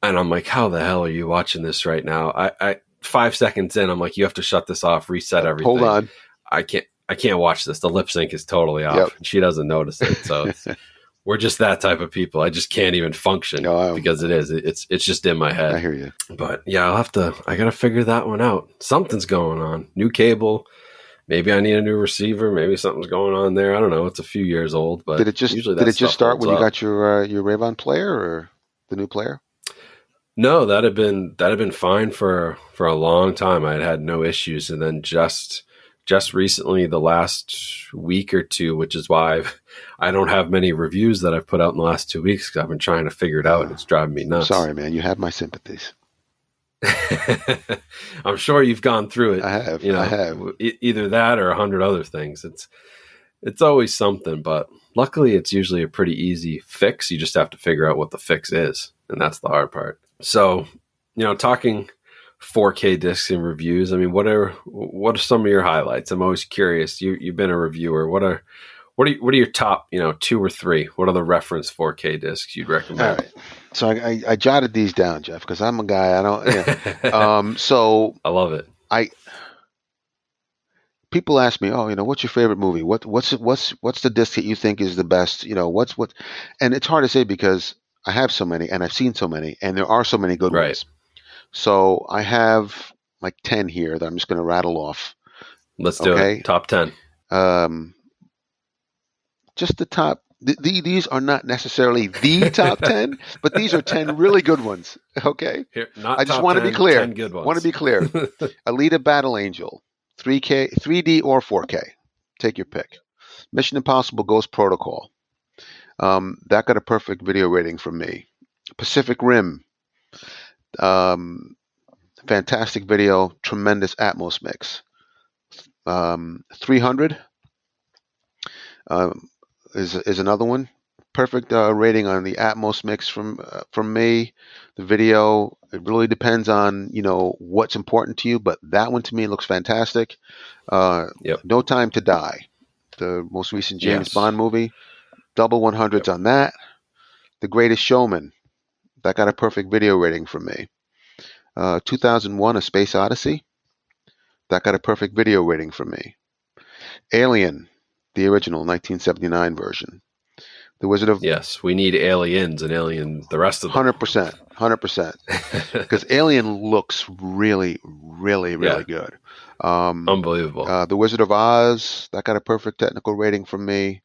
And I'm like, how the hell are you watching this right now? I 5 seconds in, I'm like, you have to shut this off, reset everything. Hold on. I can't watch this. The lip sync is totally off. Yep. And she doesn't notice it. So we're just that type of people. I just can't even function because it's just in my head. I hear you. But yeah, I got to figure that one out. Something's going on. New cable. Maybe I need a new receiver. Maybe something's going on there. I don't know. It's a few years old, but did it just start when you got your Ray-Ban player or the new player? No, that had been fine for a long time. I had no issues, and then just recently, the last week or two, which is why I don't have many reviews that I've put out in the last 2 weeks, because I've been trying to figure it out, and it's driving me nuts. Sorry, man. You have my sympathies. I'm sure you've gone through it. I have. I have. Either that or 100 other things. It's always something, but luckily it's usually a pretty easy fix. You just have to figure out what the fix is, and that's the hard part. So, talking 4K discs and reviews, I mean, what are some of your highlights? I'm always curious. You've been a reviewer. What are your top, 2 or 3? What are the reference 4K discs you'd recommend? All right. So I jotted these down, Jeff, because I'm a guy. I don't. Yeah. So I love it. People ask me, what's your favorite movie? What's the disc that you think is the best? What? And it's hard to say because I have so many and I've seen so many, and there are so many good ones. So I have like 10 here that I'm just going to rattle off. Let's do it. Top 10. Just the top. These are not necessarily the top 10, but these are 10 really good ones. Okay. Here, I just want to be clear. 10 good ones. Want to be clear. Alita Battle Angel, 3D or 4K. Take your pick. Mission Impossible Ghost Protocol. That got a perfect video rating from me. Pacific Rim. Fantastic video, tremendous Atmos mix. 300 is another one. Perfect rating on the Atmos mix from me. The video, it really depends on what's important to you, but that one to me looks fantastic. Uh, Yep. no Time to Die, the most recent James Yes. Bond movie, double 100s Yep. on that. The Greatest Showman, that got a perfect video rating from me. 2001: A Space Odyssey, that got a perfect video rating from me. Alien, the original 1979 version. The Wizard of Yes. We need aliens and alien the rest of them. 100%, 100%. Because Alien looks really, really, Yeah. really good. Um, Unbelievable. The Wizard of Oz, that got a perfect technical rating from me.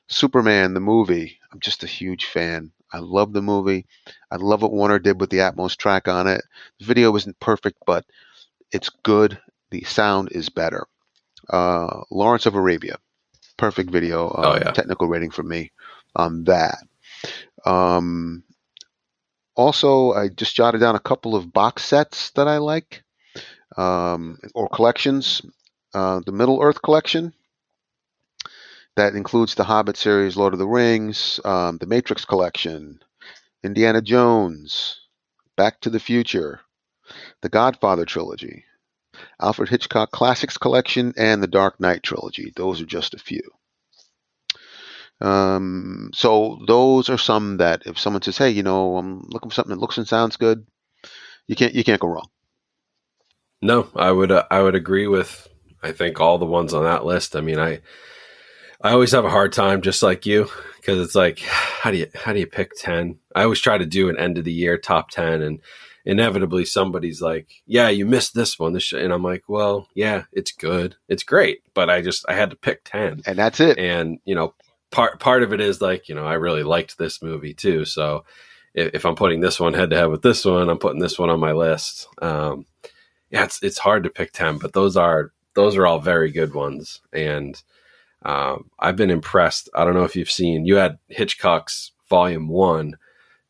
Superman, the movie, I'm just a huge fan. I love the movie. I love what Warner did with the Atmos track on it. The video isn't perfect, but it's good. The sound is better. Lawrence of Arabia, perfect video, Oh yeah. technical rating from me on that. Um, Also, I just jotted down a couple of box sets that I like, or collections. The Middle Earth collection, that includes the Hobbit series, Lord of the Rings, the Matrix collection, Indiana Jones, Back to the Future, the Godfather trilogy, Alfred Hitchcock Classics collection, and the Dark Knight trilogy. Those are just a few. So those are some that if someone says, "Hey, I'm looking for something that looks and sounds good," you can't go wrong. No, I would agree with I think all the ones on that list. I mean, I always have a hard time just like you because it's like how do you pick 10? I always try to do an end of the year top 10 and inevitably somebody's like, "Yeah, you missed this one." And I'm like, "Well, yeah, it's good. It's great, but I had to pick 10." And that's it. And, part of it is like, I really liked this movie too. So if I'm putting this one head to head with this one, I'm putting this one on my list. Yeah, it's hard to pick 10, but those are all very good ones. And I've been impressed. I don't know if you've seen. You had Hitchcock's Volume One,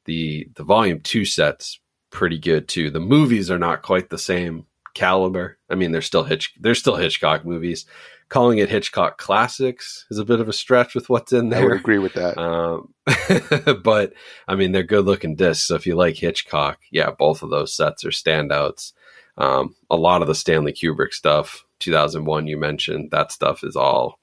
the Volume Two set's pretty good too. The movies are not quite the same caliber. I mean, they're still Hitchcock movies. Calling it Hitchcock classics is a bit of a stretch with what's in I would there. agree with that. But I mean, they're good looking discs. So if you like Hitchcock, yeah, both of those sets are standouts. A lot of the Stanley Kubrick stuff, 2001, you mentioned, that stuff is all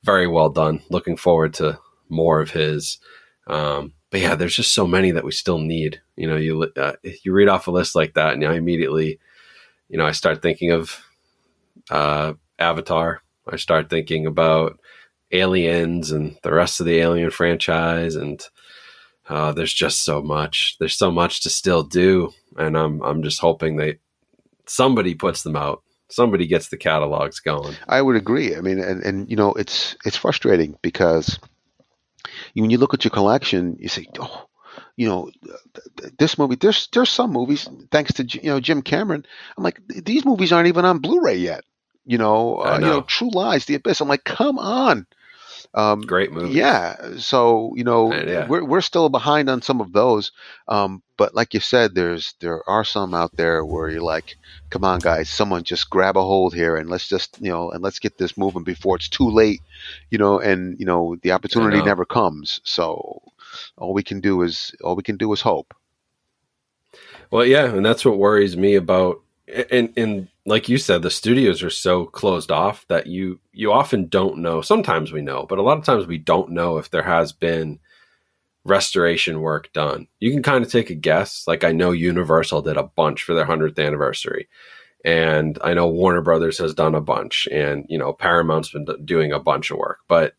very well done. Looking forward to more of his. But yeah, there's just so many that we still need. You read off a list like that, and I immediately, I start thinking of Avatar. I start thinking about Aliens and the rest of the Alien franchise, and there's just so much. There's so much to still do, and I'm just hoping that somebody puts them out. Somebody gets the catalogs going. I would agree. I mean, and it's frustrating because when you look at your collection, you say, oh, this movie. There's some movies, thanks to Jim Cameron. I'm like, these movies aren't even on Blu-ray yet. I know. True Lies, The Abyss. I'm like, come on. Great movies. Yeah, so Yeah. we're still behind on some of those, but like you said, there are some out there where you're like, come on, guys, someone just grab a hold here and let's just and let's get this moving before it's too late, and the I opportunity know. never comes. So all we can do is hope. Well, yeah, and that's what worries me about. And like you said, the studios are so closed off that you often don't know. Sometimes we know, but a lot of times we don't know if there has been restoration work done. You can kind of take a guess. Like I know Universal did a bunch for their 100th anniversary, and I know Warner Brothers has done a bunch, and Paramount's been doing a bunch of work, but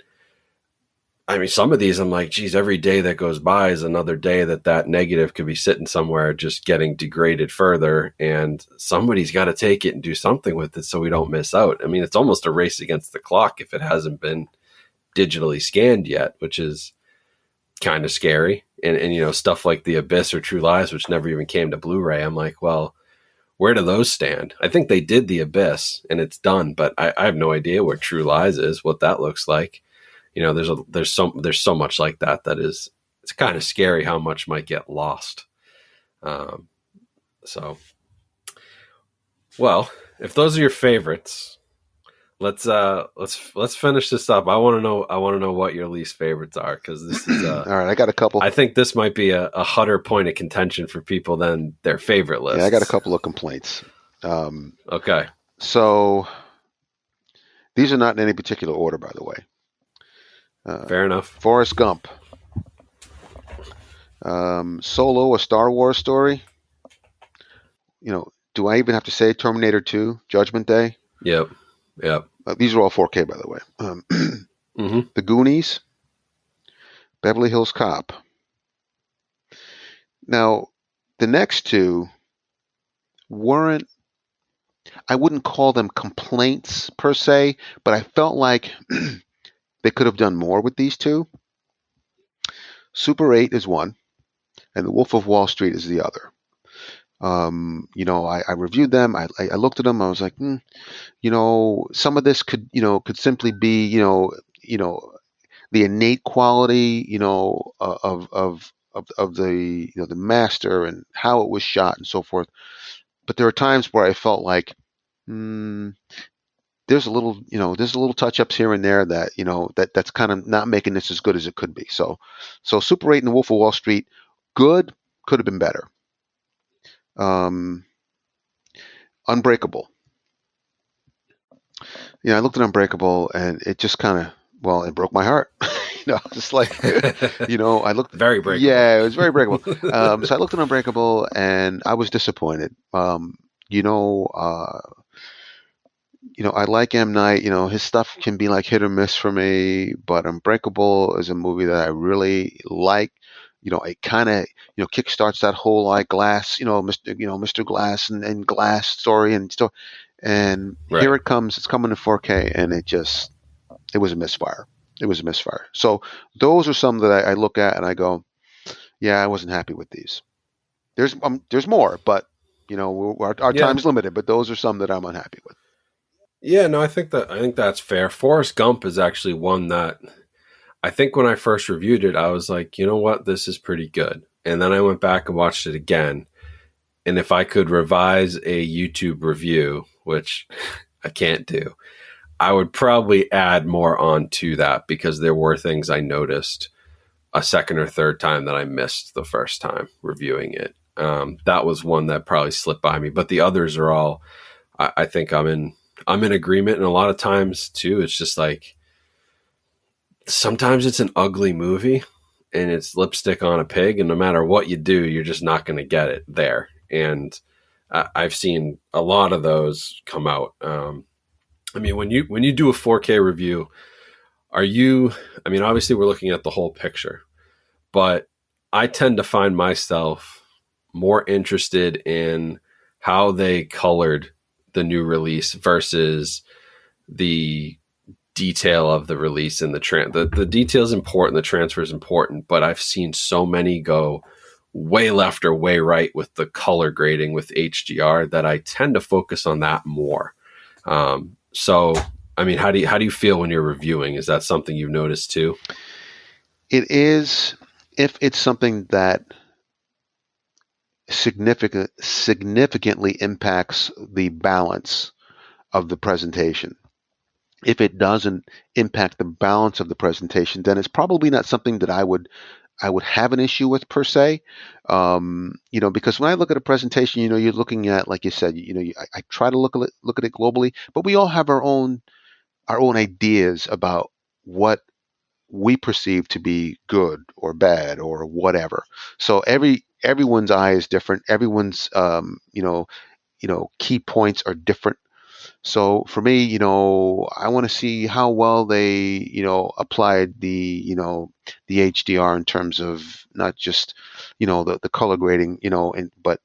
I mean, some of these, I'm like, geez, every day that goes by is another day that negative could be sitting somewhere just getting degraded further. And somebody's got to take it and do something with it so we don't miss out. I mean, it's almost a race against the clock if it hasn't been digitally scanned yet, which is kind of scary. And stuff like The Abyss or True Lies, which never even came to Blu-ray. I'm like, well, where do those stand? I think they did The Abyss and it's done, but I have no idea where True Lies is, what that looks like. There's so much like that is it's kind of scary how much might get lost. So, well, if those are your favorites, let's finish this up. I want to know what your least favorites are, because this is All right, I got a couple. I think this might be a hotter point of contention for people than their favorite lists. Yeah, I got a couple of complaints. Okay. So these are not in any particular order, by the way. Fair enough. Forrest Gump. Solo, a Star Wars story. Do I even have to say Terminator 2, Judgment Day? Yep. These are all 4K, by the way. Mm-hmm. The Goonies, Beverly Hills Cop. Now, the next two weren't, I wouldn't call them complaints per se, but I felt like they could have done more with these two. Super 8 is one, and The Wolf of Wall Street is the other. I reviewed them. I looked at them. I was like, some of this could simply be, the innate quality, of the, the master and how it was shot and so forth. But there are times where I felt like, there's a little touch ups here and there that, that's kind of not making this as good as it could be. So Super 8 and The Wolf of Wall Street, good, could have been better. Unbreakable. I looked at Unbreakable and it just kind of, it broke my heart. Just like, I looked very breakable. Yeah, it was very breakable. So I looked at Unbreakable and I was disappointed. I like M. Night. His stuff can be like hit or miss for me, but Unbreakable is a movie that I really like. It kind of, kickstarts that whole like Glass, Mr. Glass and Glass story and stuff. And right. Here it comes. It's coming to 4K, and it was a misfire. It was a misfire. So those are some that I look at and I go, yeah, I wasn't happy with these. There's more, but our time's limited. But those are some that I'm unhappy with. Yeah, no, I think that's fair. Forrest Gump is actually one that I think when I first reviewed it, I was like, you know what, this is pretty good. And then I went back and watched it again. And if I could revise a YouTube review, which I can't do, I would probably add more on to that, because there were things I noticed a second or third time that I missed the first time reviewing it. That was one that probably slipped by me, but the others are all, I think I'm in agreement. And a lot of times too, it's just like, sometimes it's an ugly movie and it's lipstick on a pig, and no matter what you do, you're just not going to get it there. And I've seen a lot of those come out. When you do a 4K review, obviously we're looking at the whole picture, but I tend to find myself more interested in how they colored the new release versus the detail of the release and the detail is important, the transfer is important, but I've seen so many go way left or way right with the color grading with HDR that I tend to focus on that more. So, how do you feel when you're reviewing? Is that something you've noticed too? It is, if it's something that significantly impacts the balance of the presentation. If it doesn't impact the balance of the presentation, then it's probably not something that I would have an issue with per se. Because when I look at a presentation, you're looking at, like you said, I try to look at it globally, but we all have our own ideas about what we perceive to be good or bad or whatever. So everyone's eye is different. Everyone's key points are different. So for me, I want to see how well they, applied the HDR in terms of not just, the color grading, but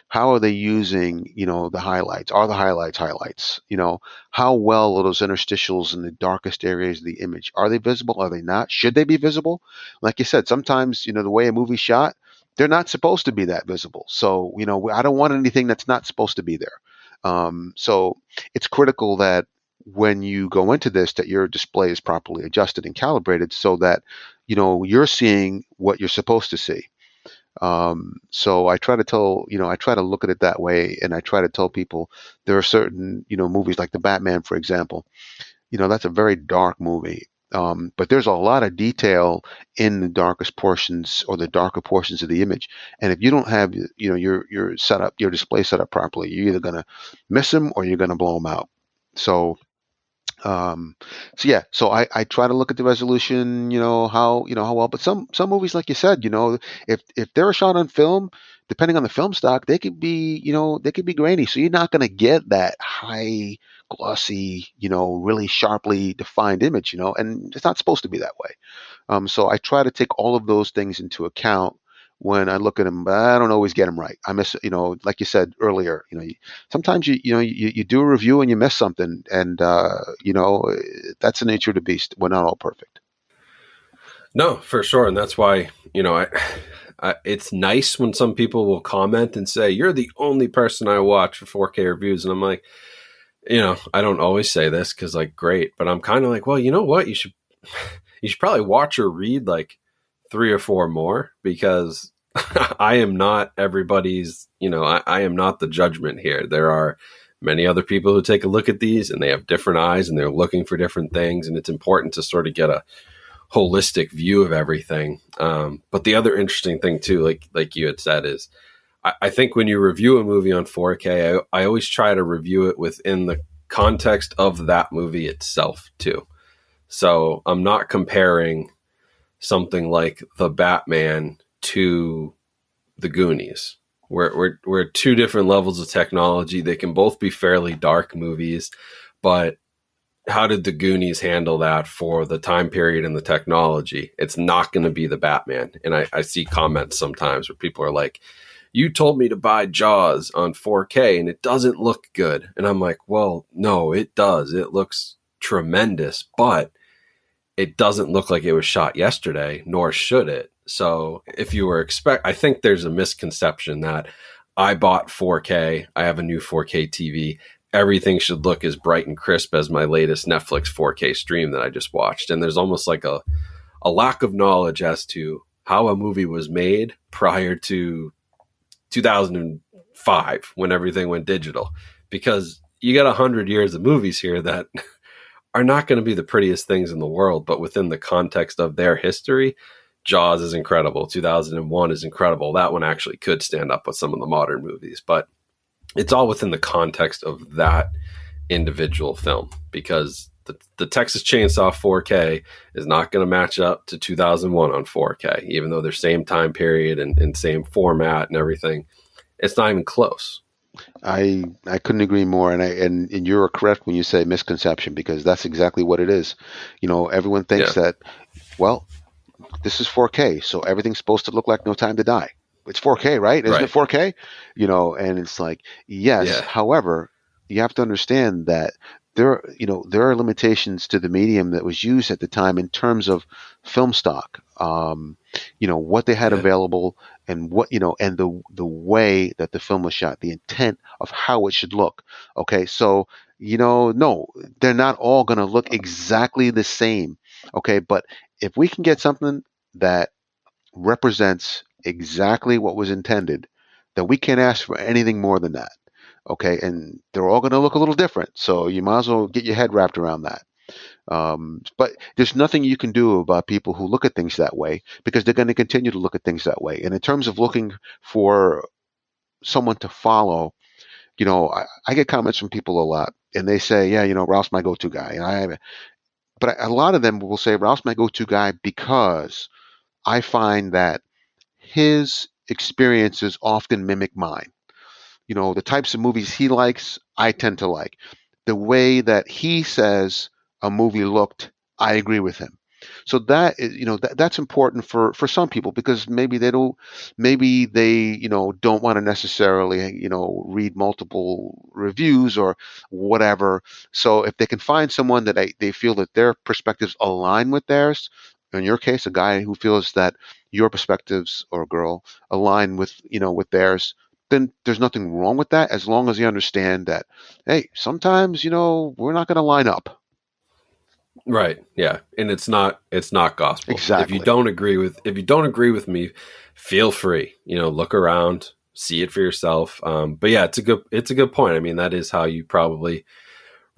how are they using, the highlights? Are the highlights? How well are those interstitials in the darkest areas of the image? Are they visible? Are they not? Should they be visible? Like you said, sometimes, the way a movie's shot, they're not supposed to be that visible. So, I don't want anything that's not supposed to be there. So it's critical that when you go into this, that your display is properly adjusted and calibrated so that, you're seeing what you're supposed to see. So I try to tell, I try to look at it that way, and I try to tell people there are certain, movies like the Batman, for example. That's a very dark movie. But there's a lot of detail in the darkest portions or the darker portions of the image. And if you don't have, your setup, your display set up properly, you're either going to miss them or you're going to blow them out. So um, so yeah, so I try to look at the resolution, how well. But some movies, like you said, if they're shot on film, depending on the film stock, they could be grainy. So you're not going to get that high glossy, really sharply defined image, and it's not supposed to be that way. So I try to take all of those things into account when I look at them, but I don't always get them right. I miss, like you said earlier, sometimes you do a review and you miss something, and that's the nature of the beast. We're not all perfect. No, for sure, and that's why it's nice when some people will comment and say you're the only person I watch for 4K reviews, and I'm like, I don't always say this because like great, but I'm kind of like, well, you know what, you should probably watch or read like three or four more because I am not everybody's, I am not the judgment here. There are many other people who take a look at these and they have different eyes and they're looking for different things. And it's important to sort of get a holistic view of everything. But the other interesting thing too, like you had said, is I think when you review a movie on 4K, I always try to review it within the context of that movie itself too. So I'm not comparing something like the Batman to the Goonies. We're two different levels of technology. They can both be fairly dark movies, but how did the Goonies handle that for the time period and the technology? It's not going to be the Batman. And I see comments sometimes where people are like, you told me to buy Jaws on 4K and it doesn't look good. And I'm like, well, no, it does. It looks tremendous, but it doesn't look like it was shot yesterday, nor should it. So if you were I think there's a misconception that I bought 4K, I have a new 4K TV, everything should look as bright and crisp as my latest Netflix 4K stream that I just watched. And there's almost like a lack of knowledge as to how a movie was made prior to 2005 when everything went digital. Because you got 100 years of movies here that are not going to be the prettiest things in the world, but within the context of their history, Jaws is incredible. 2001 is incredible. That one actually could stand up with some of the modern movies, but it's all within the context of that individual film because the Texas Chainsaw 4K is not going to match up to 2001 on 4K, even though they're same time period and same format and everything. It's not even close. I couldn't agree more, and you're correct when you say misconception because that's exactly what it is. Everyone thinks Yeah. that, well, this is 4K, so everything's supposed to look like No Time to Die. It's 4K, right? Isn't it Right. 4K? And it's like, yes. Yeah. However, you have to understand that there are limitations to the medium that was used at the time in terms of film stock. What they had Yeah. available and and the way that the film was shot, the intent of how it should look. Okay, so no, they're not all going to look exactly the same. Okay, but if we can get something that represents exactly what was intended, then we can't ask for anything more than that. Okay, and they're all going to look a little different, so you might as well get your head wrapped around that. But there's nothing you can do about people who look at things that way because they're going to continue to look at things that way. And in terms of looking for someone to follow, I get comments from people a lot, and they say, "Yeah, Ralph's my go-to guy," but a lot of them will say Ralph's my go-to guy because I find that his experiences often mimic mine. The types of movies he likes, I tend to like. The way that he says a movie looked, I agree with him. So that is, that's important for some people because maybe they, don't want to necessarily, read multiple reviews or whatever. So if they can find someone that they feel that their perspectives align with theirs, in your case, a guy who feels that your perspectives or girl align with theirs, then there's nothing wrong with that as long as you understand that, hey, sometimes, we're not going to line up. Right. Yeah. And it's not gospel. Exactly. If you don't agree with me, feel free, look around, see it for yourself. But yeah, it's a good point. I mean, that is how you probably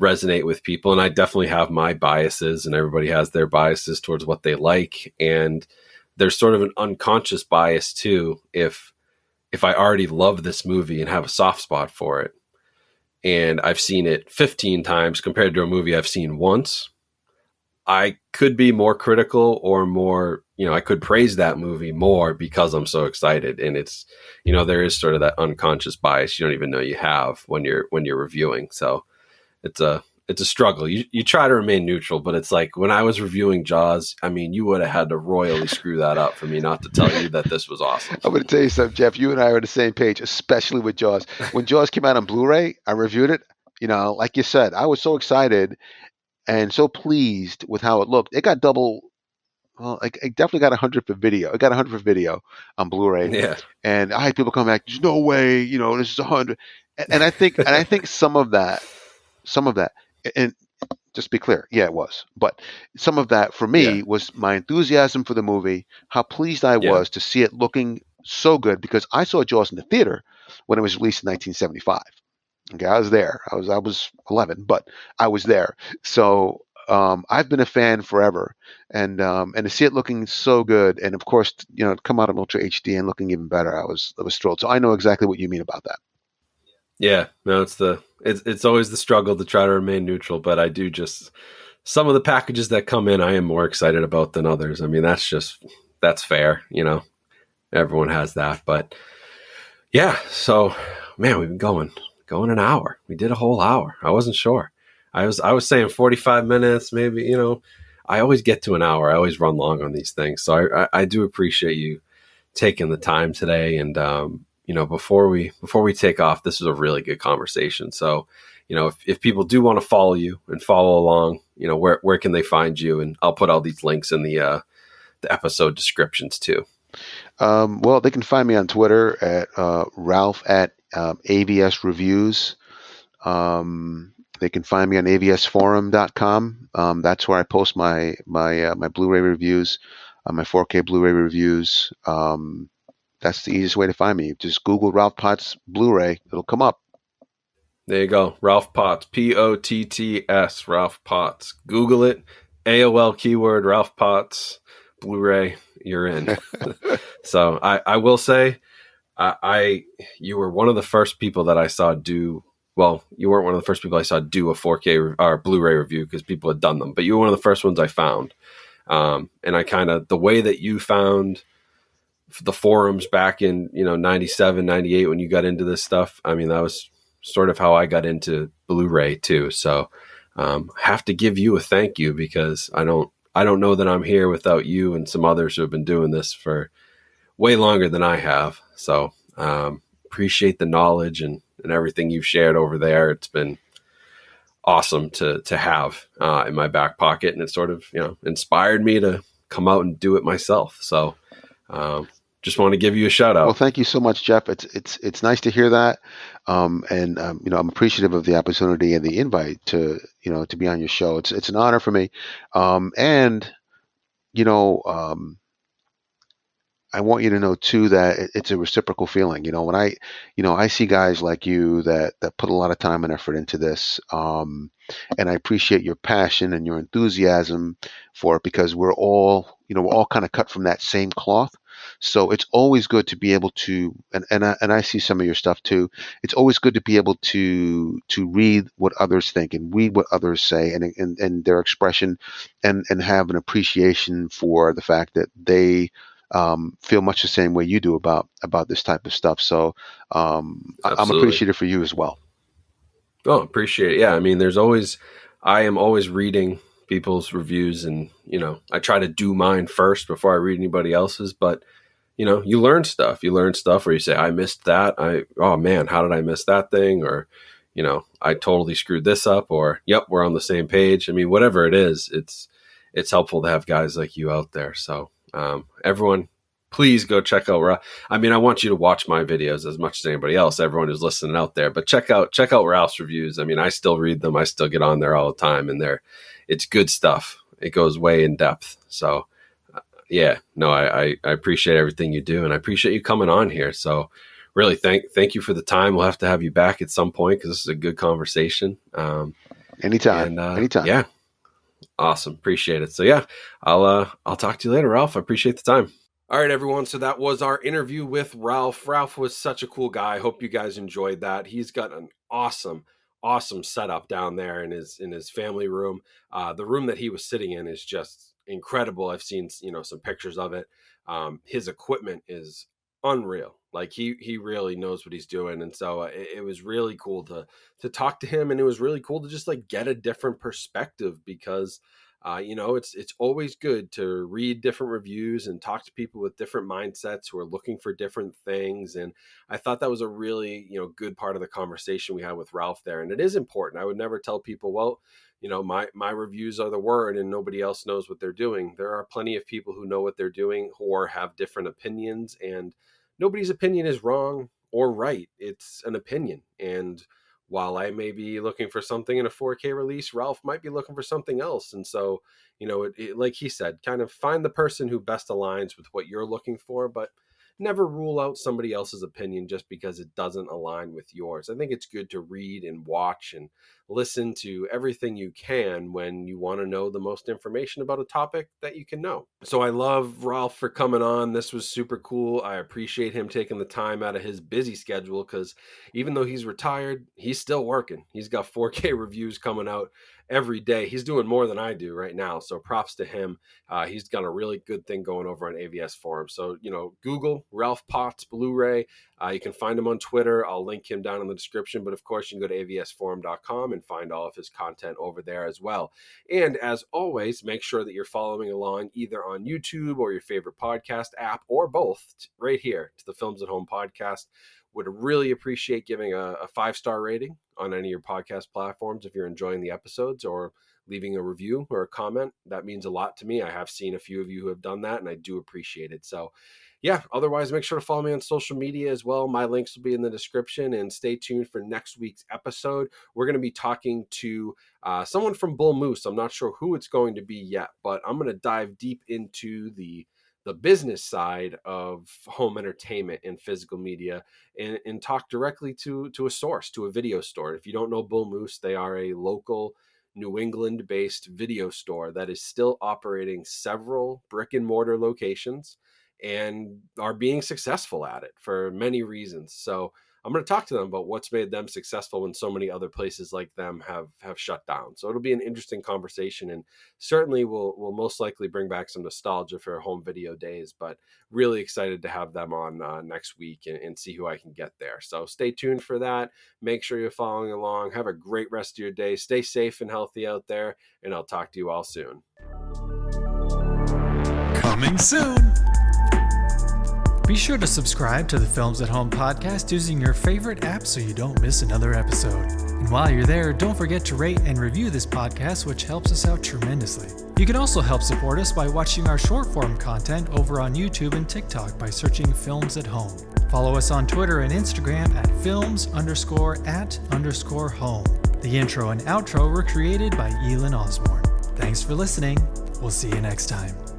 resonate with people. And I definitely have my biases, and everybody has their biases towards what they like. And there's sort of an unconscious bias too. If I already love this movie and have a soft spot for it, and I've seen it 15 times compared to a movie I've seen once, I could be more critical or more, I could praise that movie more because I'm so excited. And it's, there is sort of that unconscious bias you don't even know you have when you're reviewing. So it's a struggle. You try to remain neutral, but it's like when I was reviewing Jaws, I mean, you would have had to royally screw that up for me not to tell you that this was awesome. I'm going to tell you something, Jeff. You and I are on the same page, especially with Jaws. When Jaws came out on Blu-ray, I reviewed it. Like you said, I was so excited and so pleased with how it looked. It got double. Well, it definitely got 100 for video. It got 100 for video on Blu-ray, Yeah. and I had people come back. There's no way, this is 100. And I think some of that, and just to be clear, yeah, it was. But some of that for Yeah. me was my enthusiasm for the movie, how pleased I Yeah. was to see it looking so good because I saw Jaws in the theater when it was released in 1975. Okay, I was there. I was 11, but I was there. So I've been a fan forever, and to see it looking so good, and of course, to come out in Ultra HD and looking even better, I was thrilled. So I know exactly what you mean about that. Yeah. No, it's always the struggle to try to remain neutral, but I do just, some of the packages that come in, I am more excited about than others. I mean, that's fair. Everyone has that, but yeah. So, man, we've been going an hour. We did a whole hour. I wasn't sure. I was saying 45 minutes, maybe. I always get to an hour. I always run long on these things. So I do appreciate you taking the time today. And before we take off, this was a really good conversation. So, if people do want to follow you and follow along, where can they find you? And I'll put all these links in the episode descriptions too. Well, they can find me on Twitter at Ralph at AVS Reviews. They can find me on AVSForum.com. That's where I post my Blu-ray reviews, my 4K Blu-ray reviews. That's the easiest way to find me. Just Google Ralph Potts Blu-ray; it'll come up. There you go. Ralph Potts, Potts, Ralph Potts. Google it. AOL keyword, Ralph Potts, Blu-ray, you're in. So I will say, you were one of the first people that I saw do, well, you weren't one of the first people I saw do a 4K or Blu-ray review because people had done them, but you were one of the first ones I found. And the way that you found the forums back in, 97, 98, when you got into this stuff, I mean, that was sort of how I got into Blu-ray too. So, have to give you a thank you because I don't know that I'm here without you and some others who have been doing this for way longer than I have. So, appreciate the knowledge and everything you've shared over there. It's been awesome to have in my back pocket, and it sort of inspired me to come out and do it myself. So just want to give you a shout out. Well, thank you so much, Jeff. It's nice to hear that, and I'm appreciative of the opportunity and the invite to be on your show. It's an honor for me, and you know. I want you to know too that it's a reciprocal feeling. When I see guys like you that put a lot of time and effort into this, and I appreciate your passion and your enthusiasm for it because we're all kind of cut from that same cloth. So it's always good to be able to, and I see some of your stuff too. It's always good to be able to read what others think and read what others say and their expression, and have an appreciation for the fact that they feel much the same way you do about this type of stuff. So I'm appreciative for you as well. Oh, appreciate it. Yeah, I mean, I am always reading people's reviews, and I try to do mine first before I read anybody else's. But you learn stuff. You learn stuff where you say, "I missed that. Oh man, how did I miss that thing?" Or I totally screwed this up. Or yep, we're on the same page. I mean, whatever it is, it's helpful to have guys like you out there. So everyone, please go check out Ralph. I mean, I want you to watch my videos as much as anybody else, everyone who's listening out there, but check out Ralph's reviews. I mean, I still read them. I still get on there all the time, and it's good stuff. It goes way in depth. So yeah, no, I appreciate everything you do, and I appreciate you coming on here. So really thank you for the time. We'll have to have you back at some point because this is a good conversation. Anytime. Yeah. Awesome. Appreciate it. So yeah, I'll talk to you later, Ralph. I appreciate the time. All right, everyone. So that was our interview with Ralph. Ralph was such a cool guy. I hope you guys enjoyed that. He's got an awesome setup down there in his family room. The room that he was sitting in is just incredible. I've seen, some pictures of it. His equipment is unreal. Like he really knows what he's doing. And so it was really cool to talk to him. And it was really cool to just like get a different perspective because it's always good to read different reviews and talk to people with different mindsets who are looking for different things. And I thought that was a really, good part of the conversation we had with Ralph there. And it is important. I would never tell people, well, my reviews are the word and nobody else knows what they're doing. There are plenty of people who know what they're doing or have different opinions, and nobody's opinion is wrong or right. It's an opinion. And while I may be looking for something in a 4K release, Ralph might be looking for something else. And so, like he said, kind of find the person who best aligns with what you're looking for, but never rule out somebody else's opinion just because it doesn't align with yours. I think it's good to read and watch and listen to everything you can when you want to know the most information about a topic that you can know. So I love Ralph for coming on. This was super cool. I appreciate him taking the time out of his busy schedule because even though he's retired, he's still working. He's got 4K reviews coming out every day. He's doing more than I do right now. So props to him. He's got a really good thing going over on AVSForum. So, Google Ralph Potts Blu-ray. You can find him on Twitter. I'll link him down in the description. But of course, you can go to avsforum.com and find all of his content over there as well. And as always, make sure that you're following along either on YouTube or your favorite podcast app or both right here to the Films at Home podcast. Would really appreciate giving a 5-star rating on any of your podcast platforms if you're enjoying the episodes, or leaving a review or a comment. That means a lot to me. I have seen a few of you who have done that, and I do appreciate it. So yeah, otherwise, make sure to follow me on social media as well. My links will be in the description, and stay tuned for next week's episode. We're going to be talking to someone from Bull Moose. I'm not sure who it's going to be yet, but I'm going to dive deep into the business side of home entertainment and physical media, and talk directly to a source, to a video store. If you don't know Bull Moose, they are a local New England based video store that is still operating several brick and mortar locations and are being successful at it for many reasons. So I'm going to talk to them about what's made them successful when so many other places like them have shut down. So it'll be an interesting conversation, and certainly will most likely bring back some nostalgia for home video days, but really excited to have them on next week and see who I can get there. So stay tuned for that. Make sure you're following along. Have a great rest of your day. Stay safe and healthy out there, and I'll talk to you all soon. Coming soon. Be sure to subscribe to the Films at Home podcast using your favorite app so you don't miss another episode. And while you're there, don't forget to rate and review this podcast, which helps us out tremendously. You can also help support us by watching our short form content over on YouTube and TikTok by searching Films at Home. Follow us on Twitter and Instagram at films_at_home. The intro and outro were created by Elin Osborne. Thanks for listening. We'll see you next time.